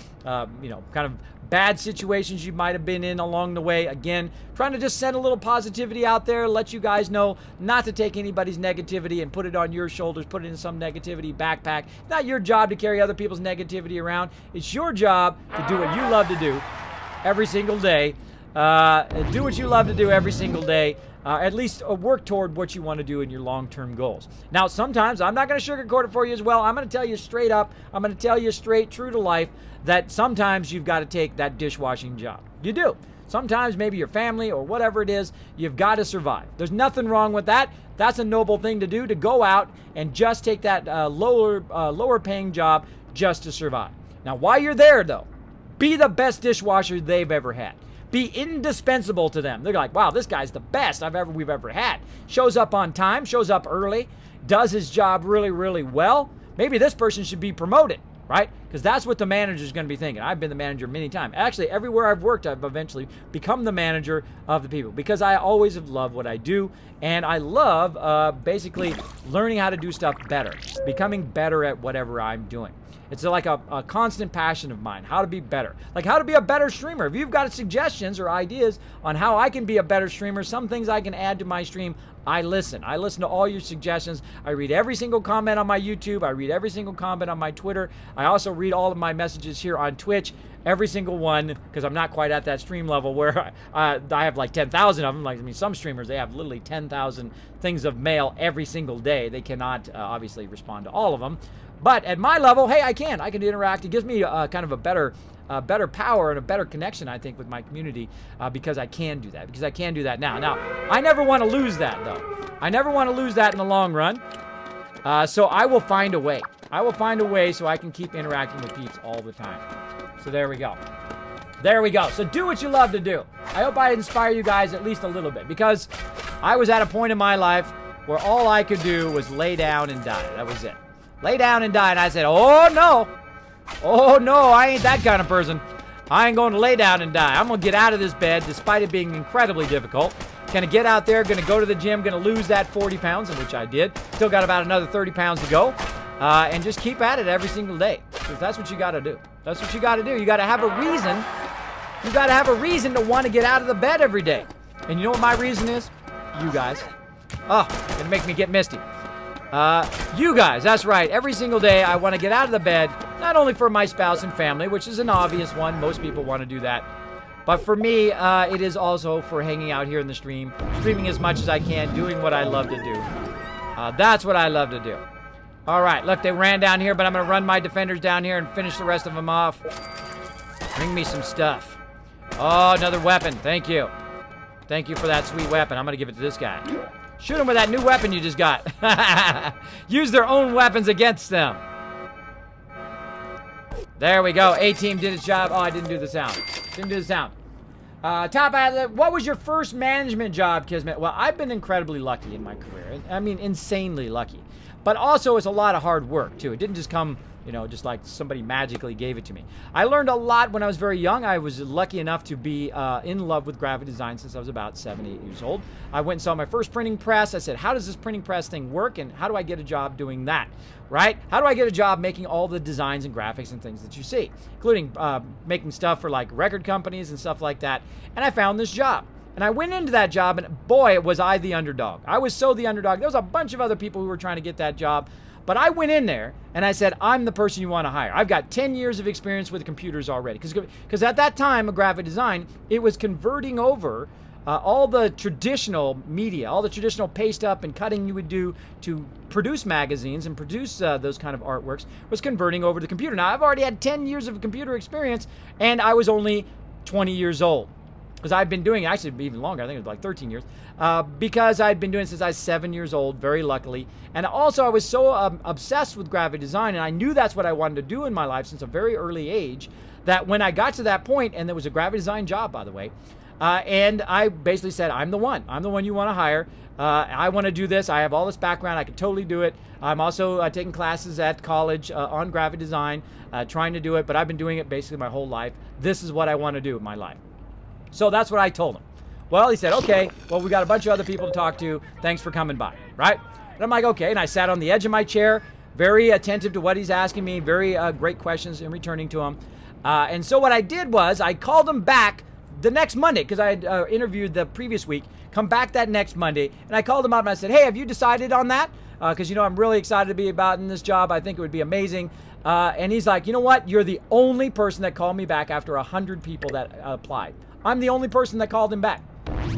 you know, kind of bad situations you might have been in along the way. Again, trying to just send a little positivity out there, let you guys know not to take anybody's negativity and put it on your shoulders, put it in some negativity backpack. It's not your job to carry other people's negativity around. It's your job to do what you love to do every single day. Do what you love to do every single day. At least work toward what you want to do in your long-term goals. Now, sometimes, I'm not going to sugarcoat it for you as well. I'm going to tell you straight up, I'm going to tell you straight, true to life, that sometimes you've got to take that dishwashing job. You do. Sometimes maybe your family or whatever it is, you've got to survive. There's nothing wrong with that. That's a noble thing to do, to go out and just take that lower paying job just to survive. Now, while you're there, though, be the best dishwasher they've ever had. Be indispensable to them. They're like, wow, this guy's the best we've ever had. Shows up on time, shows up early, does his job really, really well. Maybe this person should be promoted, right? Because that's what the manager's going to be thinking. I've been the manager many times. Actually, everywhere I've worked, I've eventually become the manager of the people because I always have loved what I do, and I love basically learning how to do stuff better, becoming better at whatever I'm doing. It's like a constant passion of mine, how to be better. Like how to be a better streamer. If you've got suggestions or ideas on how I can be a better streamer, some things I can add to my stream, I listen. I listen to all your suggestions. I read every single comment on my YouTube. I read every single comment on my Twitter. I also read all of my messages here on Twitch. Every single one, because I'm not quite at that stream level where I have like 10,000 of them. Like, I mean, some streamers, they have literally 10,000 things of mail every single day. They cannot obviously respond to all of them. But at my level, hey, I can interact. It gives me kind of a better power and a better connection, I think, with my community because I can do that. Because I can do that now. Now, I never want to lose that, though. I never want to lose that in the long run. So I will find a way. I will find a way so I can keep interacting with peeps all the time. So there we go. There we go. So do what you love to do. I hope I inspire you guys at least a little bit because I was at a point in my life where all I could do was lay down and die. That was it. Lay down and die. And I said, oh, no. Oh, no, I ain't that kind of person. I ain't going to lay down and die. I'm going to get out of this bed despite it being incredibly difficult. Going to get out there, going to go to the gym, going to lose that 40 pounds, which I did. Still got about another 30 pounds to go. And just keep at it every single day. Because that's what you got to do. That's what you got to do. You got to have a reason. You got to have a reason to want to get out of the bed every day. And you know what my reason is? You guys. Oh, gonna make me get misty. You guys, that's right. Every single day I want to get out of the bed, not only for my spouse and family, which is an obvious one. Most people want to do that. But for me, it is also for hanging out here in the stream, streaming as much as I can, doing what I love to do. That's what I love to do. All right, look, they ran down here, but I'm going to run my defenders down here and finish the rest of them off. Bring me some stuff. Oh, another weapon. Thank you. Thank you for that sweet weapon. I'm going to give it to this guy. Shoot him with that new weapon you just got. Use their own weapons against them. There we go. A-team did its job. Oh, I didn't do the sound. Didn't do the sound. Top athlete, what was your first management job, Kismet? Well, I've been incredibly lucky in my career. I mean, insanely lucky. But also, it's a lot of hard work, too. It didn't just come, you know, just like somebody magically gave it to me. I learned a lot when I was very young. I was lucky enough to be in love with graphic design since I was about 7, 8 years old. I went and saw my first printing press. I said, how does this printing press thing work, and how do I get a job doing that, right? How do I get a job making all the designs and graphics and things that you see, including making stuff for, like, record companies and stuff like that? And I found this job. And I went into that job, and boy, was I the underdog. I was so the underdog. There was a bunch of other people who were trying to get that job. But I went in there, and I said, I'm the person you want to hire. I've got 10 years of experience with computers already. Because at that time, of graphic design, it was converting over all the traditional media, all the traditional paste up and cutting you would do to produce magazines and produce those kind of artworks, was converting over to the computer. Now, I've already had 10 years of computer experience, and I was only 20 years old. Because I've been doing it, actually even longer, I think it was like 13 years, because I'd been doing it since I was 7 years old, very luckily. And also I was so obsessed with graphic design, and I knew that's what I wanted to do in my life since a very early age, that when I got to that point, and there was a graphic design job, by the way, and I basically said, I'm the one you want to hire. I want to do this. I have all this background. I could totally do it. I'm also taking classes at college on graphic design, trying to do it, but I've been doing it basically my whole life. This is what I want to do in my life. So that's what I told him. Well, he said, okay, well, we got a bunch of other people to talk to. Thanks for coming by, right? And I'm like, okay. And I sat on the edge of my chair, very attentive to what he's asking me, very great questions in returning to him. And so what I did was I called him back the next Monday, because I had interviewed the previous week, come back that next Monday, and I called him up and I said, hey, have you decided on that? Because, you know, I'm really excited to be about in this job. I think it would be amazing. And he's like, you know what? You're the only person that called me back after 100 people that applied. I'm the only person that called him back.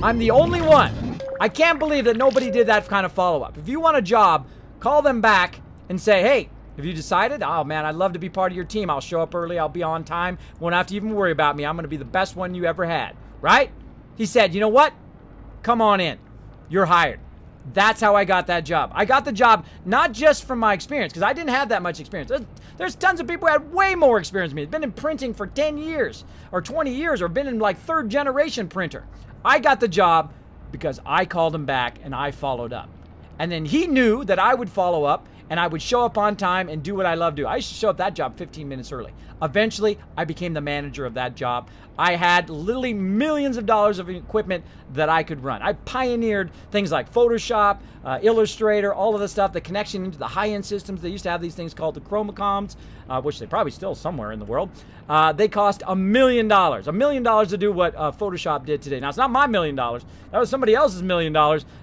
I'm the only one. I can't believe that nobody did that kind of follow-up. If you want a job, call them back and say, hey, have you decided? Oh, man, I'd love to be part of your team. I'll show up early. I'll be on time. Won't have to even worry about me. I'm going to be the best one you ever had, right? He said, you know what? Come on in. You're hired. That's how I got that job. I got the job not just from my experience, because I didn't have that much experience. There's tons of people who had way more experience than me. Been in printing for 10 years or 20 years or been in like third generation printer. I got the job because I called him back and I followed up. And then he knew that I would follow up and I would show up on time and do what I love to do. I used to show up that job 15 minutes early. Eventually, I became the manager of that job. I had literally millions of dollars of equipment that I could run. I pioneered things like Photoshop, Illustrator, all of the stuff, the connection into the high-end systems. They used to have these things called the Chromacoms, which they probably still somewhere in the world. They cost $1 million. $1 million to do what Photoshop did today. Now, it's not my $1 million. That was somebody else's $1 million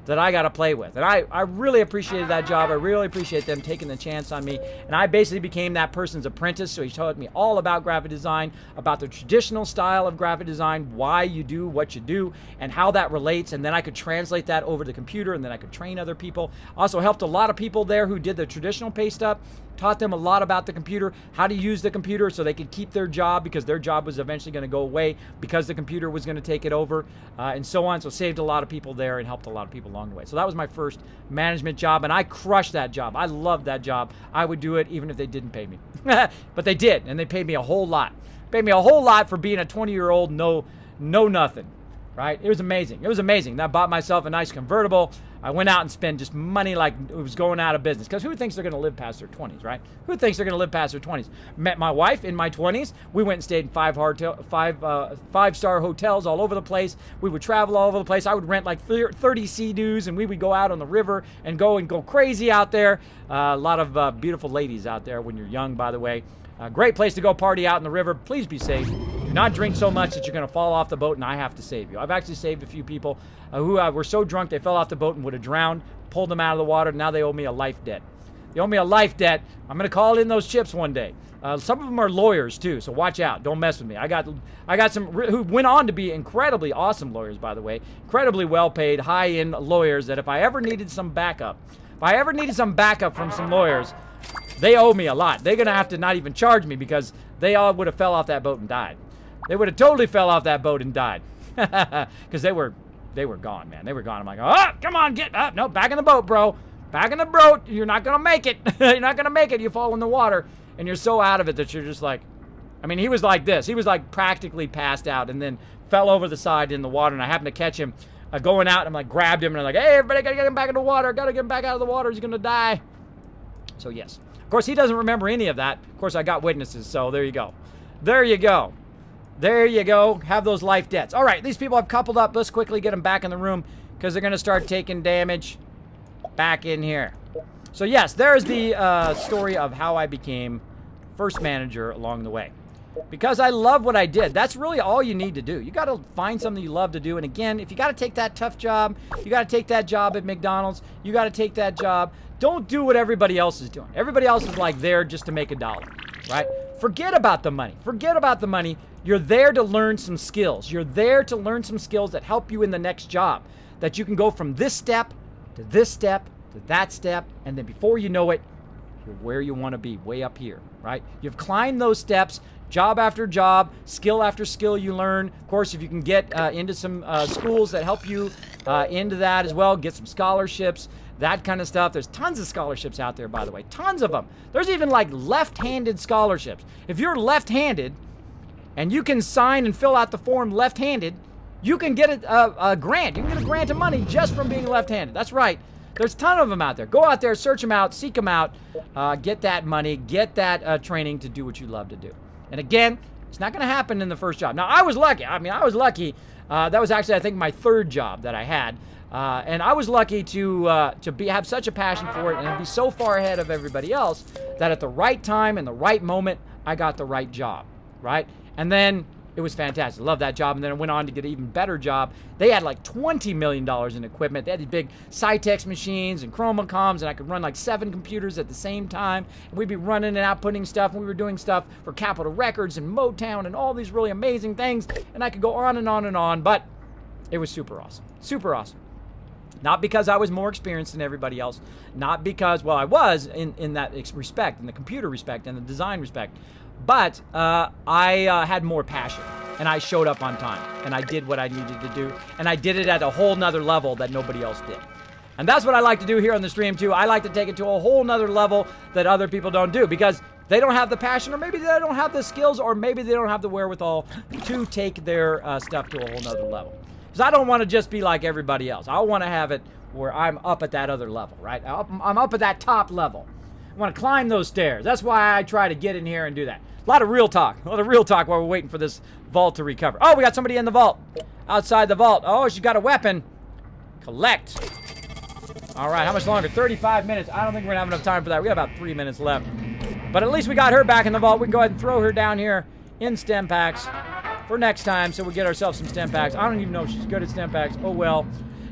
that I got to play with. And I really appreciated that job. I really appreciate them taking the chance on me. And I basically became that person's apprentice. So he taught me all about graphic design, about the traditional style of graphic design, why you do what you do, and how that relates. And then I could translate that over to the computer, and then I could train other people. Also helped a lot of people there who did the traditional paste up. Taught them a lot about the computer, how to use the computer so they could keep their job, because their job was eventually going to go away because the computer was going to take it over, and so on. So saved a lot of people there and helped a lot of people along the way. So that was my first management job, and I crushed that job. I loved that job. I would do it even if they didn't pay me. But they did, and they paid me a whole lot. Paid me a whole lot for being a 20-year-old know nothing. right? It was amazing. It was amazing. I bought myself a nice convertible. I went out and spent just money like it was going out of business. Because who thinks they're going to live past their 20s, right? Who thinks they're going to live past their 20s? Met my wife in my 20s. We went and stayed in five-star hotels all over the place. We would travel all over the place. I would rent like 30 Sea-Doos, and we would go out on the river and go crazy out there. A lot of beautiful ladies out there when you're young, by the way. A great place to go party out in the river. Please be safe. Do not drink so much that you're going to fall off the boat and I have to save you. I've actually saved a few people who were so drunk they fell off the boat and would have drowned, pulled them out of the water. Now they owe me a life debt. They owe me a life debt. I'm going to call in those chips one day. Some of them are lawyers too, so watch out. Don't mess with me. I got some who went on to be incredibly awesome lawyers, by the way. Incredibly well-paid, high-end lawyers that if I ever needed some backup, from some lawyers, they owe me a lot. They're going to have to not even charge me because they all would have fell off that boat and died. They would have totally fell off that boat and died. Because they were gone, man. They were gone. I'm like, oh, come on, get up. No, back in the boat, bro. Back in the boat. You're not going to make it. You're not going to make it. You fall in the water, and you're so out of it that you're just like, I mean, he was like this. He was like practically passed out and then fell over the side in the water, and I happened to catch him going out. And I'm like, grabbed him, and I'm like, hey, everybody, got to get him back in the water. Got to get him back out of the water. He's going to die. So, yes. Of course, he doesn't remember any of that. Of course, I got witnesses, so there you go. There you go. There you go. Have those life debts. All right, these people have coupled up. Let's quickly get them back in the room because they're going to start taking damage back in here. So, yes, there's the story of how I became first manager along the way. Because I love what I did. That's really all you need to do. You got to find something you love to do. And again, if you got to take that tough job, you got to take that job at McDonald's, you got to take that job. Don't do what everybody else is doing. Everybody else is like there just to make a dollar, right? Forget about the money. Forget about the money. You're there to learn some skills. You're there to learn some skills that help you in the next job. That you can go from this step to this step to that step. And then before you know it, you're where you want to be, way up here, right? You've climbed those steps. Job after job, skill after skill you learn. Of course, if you can get into some schools that help you into that as well, get some scholarships, that kind of stuff. There's tons of scholarships out there, by the way. Tons of them. There's even like left-handed scholarships. If you're left-handed and you can sign and fill out the form left-handed, you can get a grant. You can get a grant of money just from being left-handed. That's right. There's a ton of them out there. Go out there, search them out, seek them out, get that money, get that training to do what you love to do. And again, it's not going to happen in the first job. Now, I was lucky. I mean, I was lucky. That was actually, I think, my third job that I had. And I was lucky to have such a passion for it and be so far ahead of everybody else that at the right time and the right moment, I got the right job, right? And then it was fantastic. I loved that job. And then I went on to get an even better job. They had like $20 million in equipment. They had these big Cytex machines and Chromacoms, and I could run like 7 computers at the same time. And we'd be running and outputting stuff. And we were doing stuff for Capitol Records and Motown and all these really amazing things. And I could go on and on and on. But it was super awesome. Super awesome. Not because I was more experienced than everybody else. Not because, well, I was in that respect, in the computer respect and the design respect. But I had more passion, and I showed up on time, and I did what I needed to do, and I did it at a whole nother level that nobody else did. And that's what I like to do here on the stream, too. I like to take it to a whole nother level that other people don't do, because they don't have the passion, or maybe they don't have the skills, or maybe they don't have the wherewithal to take their stuff to a whole nother level. Because I don't want to just be like everybody else. I want to have it where I'm up at that other level, right? I'm up at that top level. I want to climb those stairs. That's why I try to get in here and do that. A lot of real talk. A lot of real talk while we're waiting for this vault to recover. Oh, we got somebody in the vault. Outside the vault. Oh, she's got a weapon. Collect. All right, how much longer? 35 minutes. I don't think we're going to have enough time for that. We got about 3 minutes left. But at least we got her back in the vault. We can go ahead and throw her down here in stem packs for next time, so we get ourselves some stem packs. I don't even know if she's good at stem packs. Oh, well.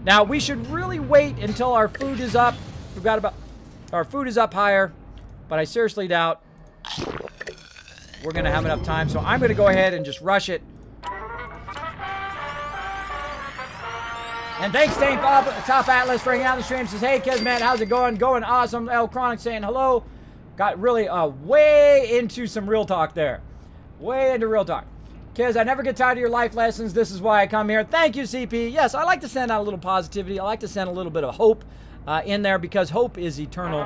Now, we should really wait until our food is up. We've got about... Our food is up higher, but I seriously doubt we're going to have enough time. So I'm going to go ahead and just rush it. And thanks, Tank Bob, Top Atlas, for hanging out on the stream. Says, hey, Kismet, how's it going? Going awesome. L Chronic saying hello. Got really way into some real talk there. Way into real talk. Kids, I never get tired of your life lessons. This is why I come here. Thank you, CP. Yes, I like to send out a little positivity. I like to send a little bit of hope in there, because hope is eternal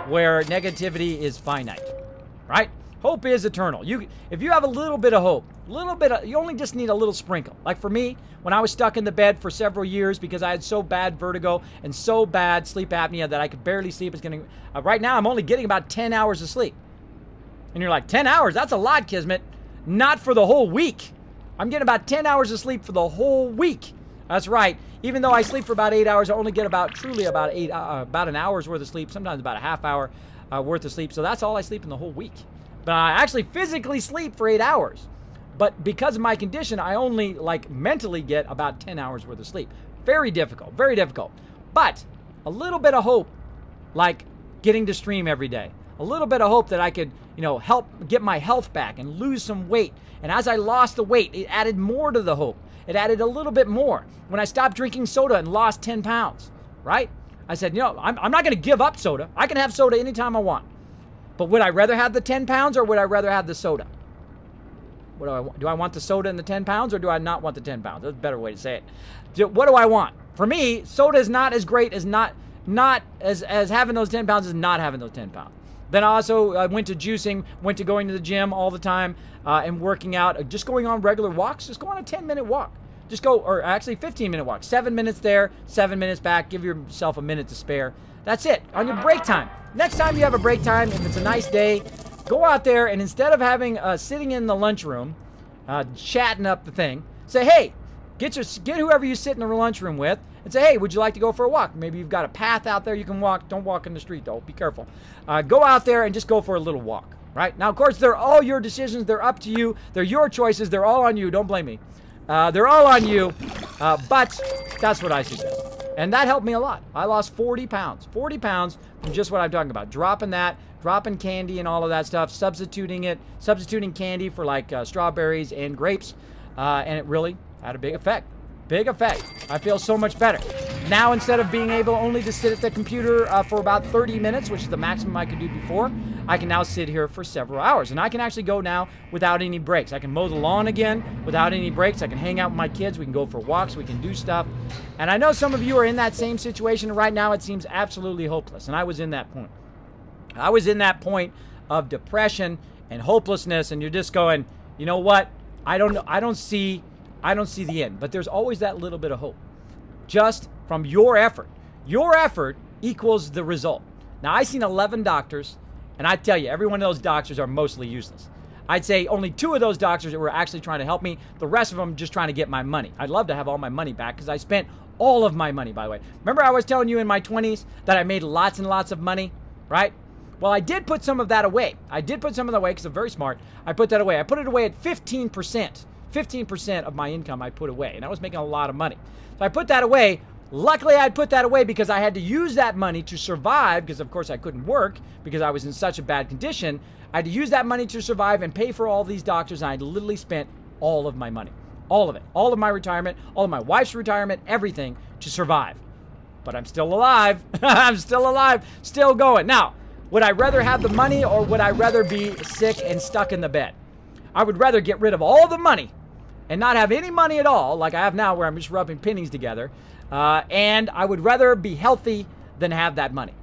where negativity is finite, right? Hope is eternal. If you have a little bit of hope, you only just need a little sprinkle. Like for me, when I was stuck in the bed for several years because I had so bad vertigo and so bad sleep apnea that I could barely sleep, right now I'm only getting about 10 hours of sleep. And you're like, 10 hours? That's a lot, Kismet. Not for the whole week. I'm getting about 10 hours of sleep for the whole week. That's right. Even though I sleep for about 8 hours, I only get about an hour's worth of sleep, sometimes about a half hour worth of sleep. So that's all I sleep in the whole week. But I actually physically sleep for 8 hours. But because of my condition, I only mentally get about 10 hours worth of sleep. Very difficult, very difficult. But a little bit of hope, like getting to stream every day. A little bit of hope that I could, help get my health back and lose some weight. And as I lost the weight, it added more to the hope. It added a little bit more. When I stopped drinking soda and lost 10 pounds, right? I said, I'm not going to give up soda. I can have soda anytime I want. But would I rather have the 10 pounds or would I rather have the soda? What do I want? Do I want the soda and the 10 pounds or do I not want the 10 pounds? That's a better way to say it. What do I want? For me, soda is not as great as as having those 10 pounds as not having those 10 pounds. Then I also went to juicing, went to going to the gym all the time and working out, just going on regular walks. Just go on a 10-minute walk. Just go, or actually 15-minute walk. 7 minutes there, 7 minutes back. Give yourself a minute to spare. That's it. On your break time. Next time you have a break time, if it's a nice day, go out there and instead of having sitting in the lunchroom, chatting up the thing, say, hey, get whoever you sit in the lunchroom with and say, hey, would you like to go for a walk? Maybe you've got a path out there you can walk. Don't walk in the street, though. Be careful. Go out there and just go for a little walk, right? Now, of course, they're all your decisions. They're up to you. They're your choices. They're all on you. Don't blame me. They're all on you, but that's what I suggest. And that helped me a lot. I lost 40 pounds. 40 pounds from just what I'm talking about. Dropping candy and all of that stuff, substituting candy for strawberries and grapes, and it really had a big effect. Big effect. I feel so much better. Now, instead of being able only to sit at the computer for about 30 minutes, which is the maximum I could do before, I can now sit here for several hours. And I can actually go now without any breaks. I can mow the lawn again without any breaks. I can hang out with my kids. We can go for walks. We can do stuff. And I know some of you are in that same situation. Right now, it seems absolutely hopeless. And I was in that point. I was in that point of depression and hopelessness. And you're just going, you know what? I don't see the end. But there's always that little bit of hope. Just from your effort. Your effort equals the result. Now, I've seen 11 doctors, and I tell you, every one of those doctors are mostly useless. I'd say only 2 of those doctors that were actually trying to help me. The rest of them just trying to get my money. I'd love to have all my money back because I spent all of my money, by the way. Remember I was telling you in my 20s that I made lots and lots of money, right? Well, I did put some of that away. I did put some of that away because I'm very smart. I put that away. I put it away at 15%. 15% of my income I put away, and I was making a lot of money. So I put that away. Luckily, I'd put that away because I had to use that money to survive because, of course, I couldn't work because I was in such a bad condition. I had to use that money to survive and pay for all these doctors, and I literally spent all of my money. All of it. All of my retirement, all of my wife's retirement, everything to survive. But I'm still alive. I'm still alive. Still going. Now, would I rather have the money or would I rather be sick and stuck in the bed? I would rather get rid of all the money and not have any money at all, like I have now where I'm just rubbing pennies together. And I would rather be healthy than have that money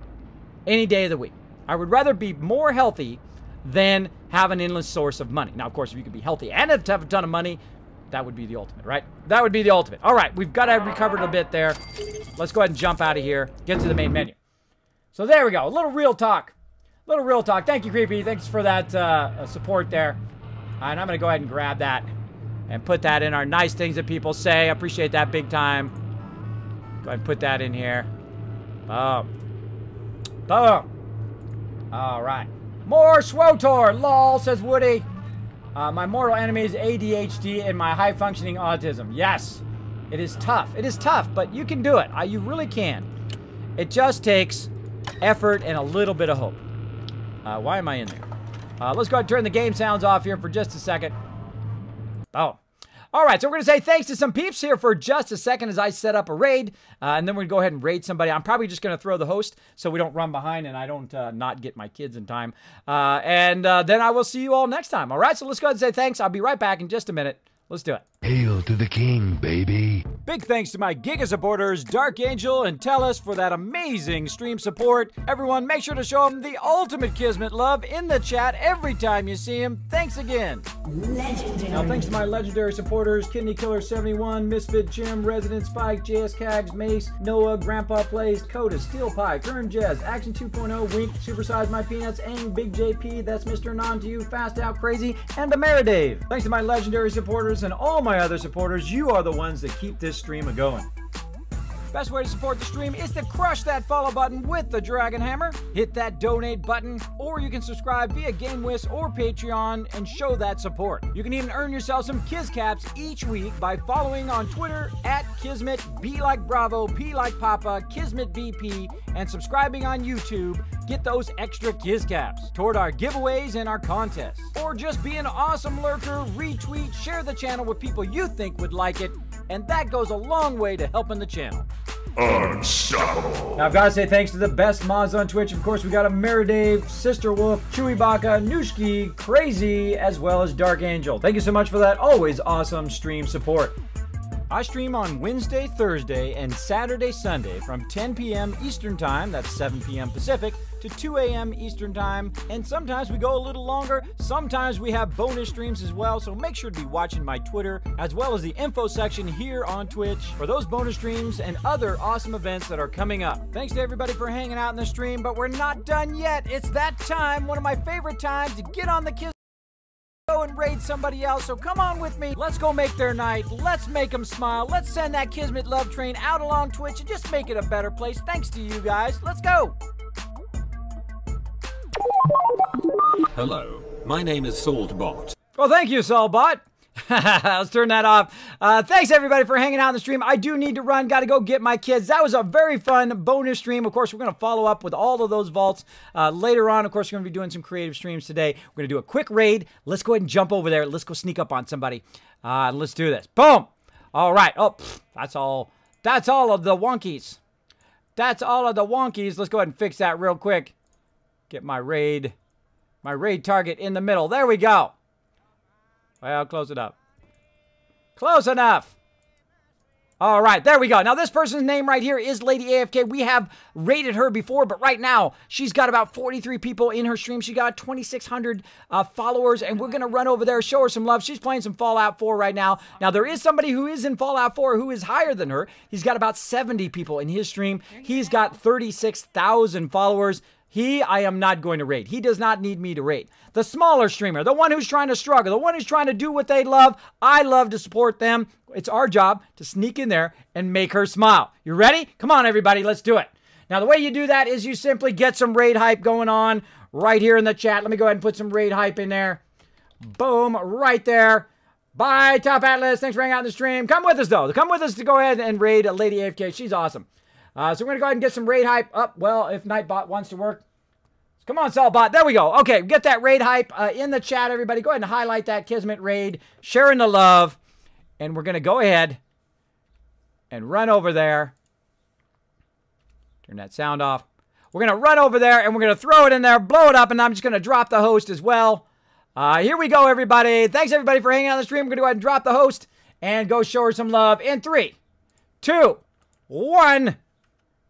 any day of the week. I would rather be more healthy than have an endless source of money. Now, of course, if you could be healthy and have a ton of money, that would be the ultimate, right? That would be the ultimate. All right, we've got to have recovered a bit there. Let's go ahead and jump out of here, get to the main menu. So there we go, a little real talk. Little real talk. Thank you, Creepy. Thanks for that support there. And I'm going to go ahead and grab that and put that in our nice things that people say. I appreciate that big time. Go ahead and put that in here. Boom. Boom. All right. More Swotor. Lol, says Woody. My mortal enemy is ADHD and my high-functioning autism. Yes. It is tough. It is tough, but you can do it. You really can. It just takes effort and a little bit of hope. Why am I in there? Let's go ahead and turn the game sounds off here for just a second. Boom. All right, so we're going to say thanks to some peeps here for just a second as I set up a raid, and then we're going to go ahead and raid somebody. I'm probably just going to throw the host so we don't run behind and I don't not get my kids in time. And then I will see you all next time. All right, so let's go ahead and say thanks. I'll be right back in just a minute. Let's do it. Hail to the king, baby. Big thanks to my Giga supporters, Dark Angel and Tellus, for that amazing stream support. Everyone, make sure to show them the ultimate Kismet love in the chat every time you see him. Thanks again. Legendary. Now, thanks to my legendary supporters, Kidney Killer 71, Misfit Jim, Resident Spike, JS Cags, Mace, Noah, Grandpa Plays, Coda, Steel Pie, Kern Jez, Action 2.0, Wink, Supersize My Peanuts, Aang, Big JP, That's Mr. Non to You, Fast Out Crazy, and the Dave. Thanks to my legendary supporters and all my other supporters, you are the ones that keep this stream a-going. Best way to support the stream is to crush that follow button with the Dragon Hammer, hit that donate button, or you can subscribe via GameWiz or Patreon and show that support. You can even earn yourself some Kiz Caps each week by following on Twitter at Kismet, B like Bravo, P like Papa, Kismet BP, and subscribing on YouTube. Get those extra Kiz Caps toward our giveaways and our contests. Or just be an awesome lurker, retweet, share the channel with people you think would like it, and that goes a long way to helping the channel. Unstoppable. Now, I've got to say thanks to the best mods on Twitch. Of course, we got a Meridave, Sister Wolf, Chewy Baka, Nushki, Crazy, as well as Dark Angel. Thank you so much for that always awesome stream support. I stream on Wednesday, Thursday, and Saturday, Sunday from 10 p.m. Eastern Time, that's 7 p.m. Pacific, to 2 a.m. Eastern Time, and sometimes we go a little longer. Sometimes we have bonus streams as well, so make sure to be watching my Twitter, as well as the info section here on Twitch for those bonus streams and other awesome events that are coming up. Thanks to everybody for hanging out in the stream, but we're not done yet. It's that time, one of my favorite times, to get on the Kiz go and raid somebody else, so come on with me. Let's go make their night. Let's make them smile. Let's send that Kismet love train out along Twitch and just make it a better place. Thanks to you guys. Let's go. Hello, my name is Saltbot. Well, thank you, Saulbot. Let's turn that off. Thanks, everybody, for hanging out in the stream. I do need to run. Got to go get my kids. That was a very fun bonus stream. Of course, we're going to follow up with all of those vaults later on. Of course, we're going to be doing some creative streams today. We're going to do a quick raid. Let's go ahead and jump over there. Let's go sneak up on somebody. Let's do this. Boom. All right. Oh, that's all. That's all of the wonkies. That's all of the wonkies. Let's go ahead and fix that real quick. Get my raid target in the middle. There we go. Well, close it up. Close enough. All right, there we go. Now, this person's name right here is Lady AFK. We have rated her before, but right now, she's got about 43 people in her stream. She got 2,600 followers, and we're going to run over there, show her some love. She's playing some Fallout 4 right now. Now, there is somebody who is in Fallout 4 who is higher than her. He's got about 70 people in his stream. He's got 36,000 followers. I am not going to raid. He does not need me to raid. The smaller streamer, the one who's trying to struggle, the one who's trying to do what they love, I love to support them. It's our job to sneak in there and make her smile. You ready? Come on, everybody. Let's do it. Now, the way you do that is you simply get some raid hype going on right here in the chat. Let me go ahead and put some raid hype in there. Boom, right there. Bye, Top Atlas. Thanks for hanging out in the stream. Come with us, though. Come with us to go ahead and raid Lady AFK. She's awesome. So we're going to go ahead and get some raid hype up. Well, if Nightbot wants to work. Come on, Saltbot. There we go. Okay, get that raid hype in the chat, everybody. Go ahead and highlight that Kismet raid. Sharing the love. And we're going to go ahead and run over there. Turn that sound off. We're going to run over there, and we're going to throw it in there, blow it up, and I'm just going to drop the host as well. Here we go, everybody. Thanks, everybody, for hanging out on the stream. We're going to go ahead and drop the host and go show her some love in 3, 2, 1.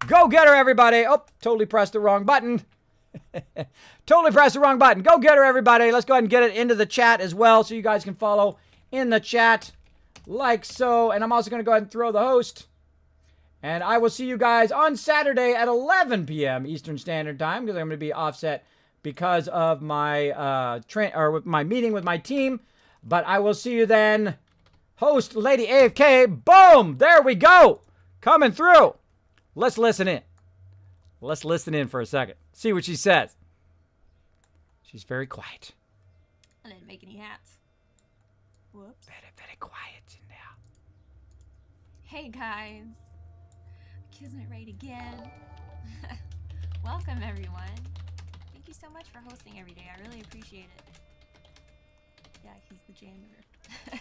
Go get her, everybody. Oh, totally pressed the wrong button. Totally pressed the wrong button. Go get her, everybody. Let's go ahead and get it into the chat as well so you guys can follow in the chat like so. And I'm also going to go ahead and throw the host. And I will see you guys on Saturday at 11 p.m. Eastern Standard Time because I'm going to be offset because of my my meeting with my team. But I will see you then. Host Lady AFK. Boom! There we go. Coming through. Let's listen in. Let's listen in for a second. See what she says. She's very quiet. I didn't make any hats. Whoops. Very quiet in there. Hey guys. Kismet raid again. Welcome everyone. Thank you so much for hosting every day. I really appreciate it. Yeah, he's the janitor.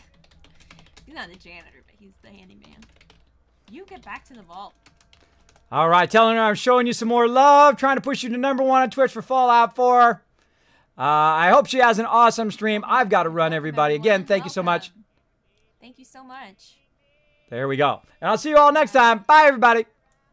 He's not the janitor, but he's the handyman. You get back to the vault. All right, telling her I'm showing you some more love, trying to push you to #1 on Twitch for Fallout 4. I hope she has an awesome stream. I've got to run, everybody. Again, thank you so much. Thank you so much. There we go. And I'll see you all next time. Bye, everybody.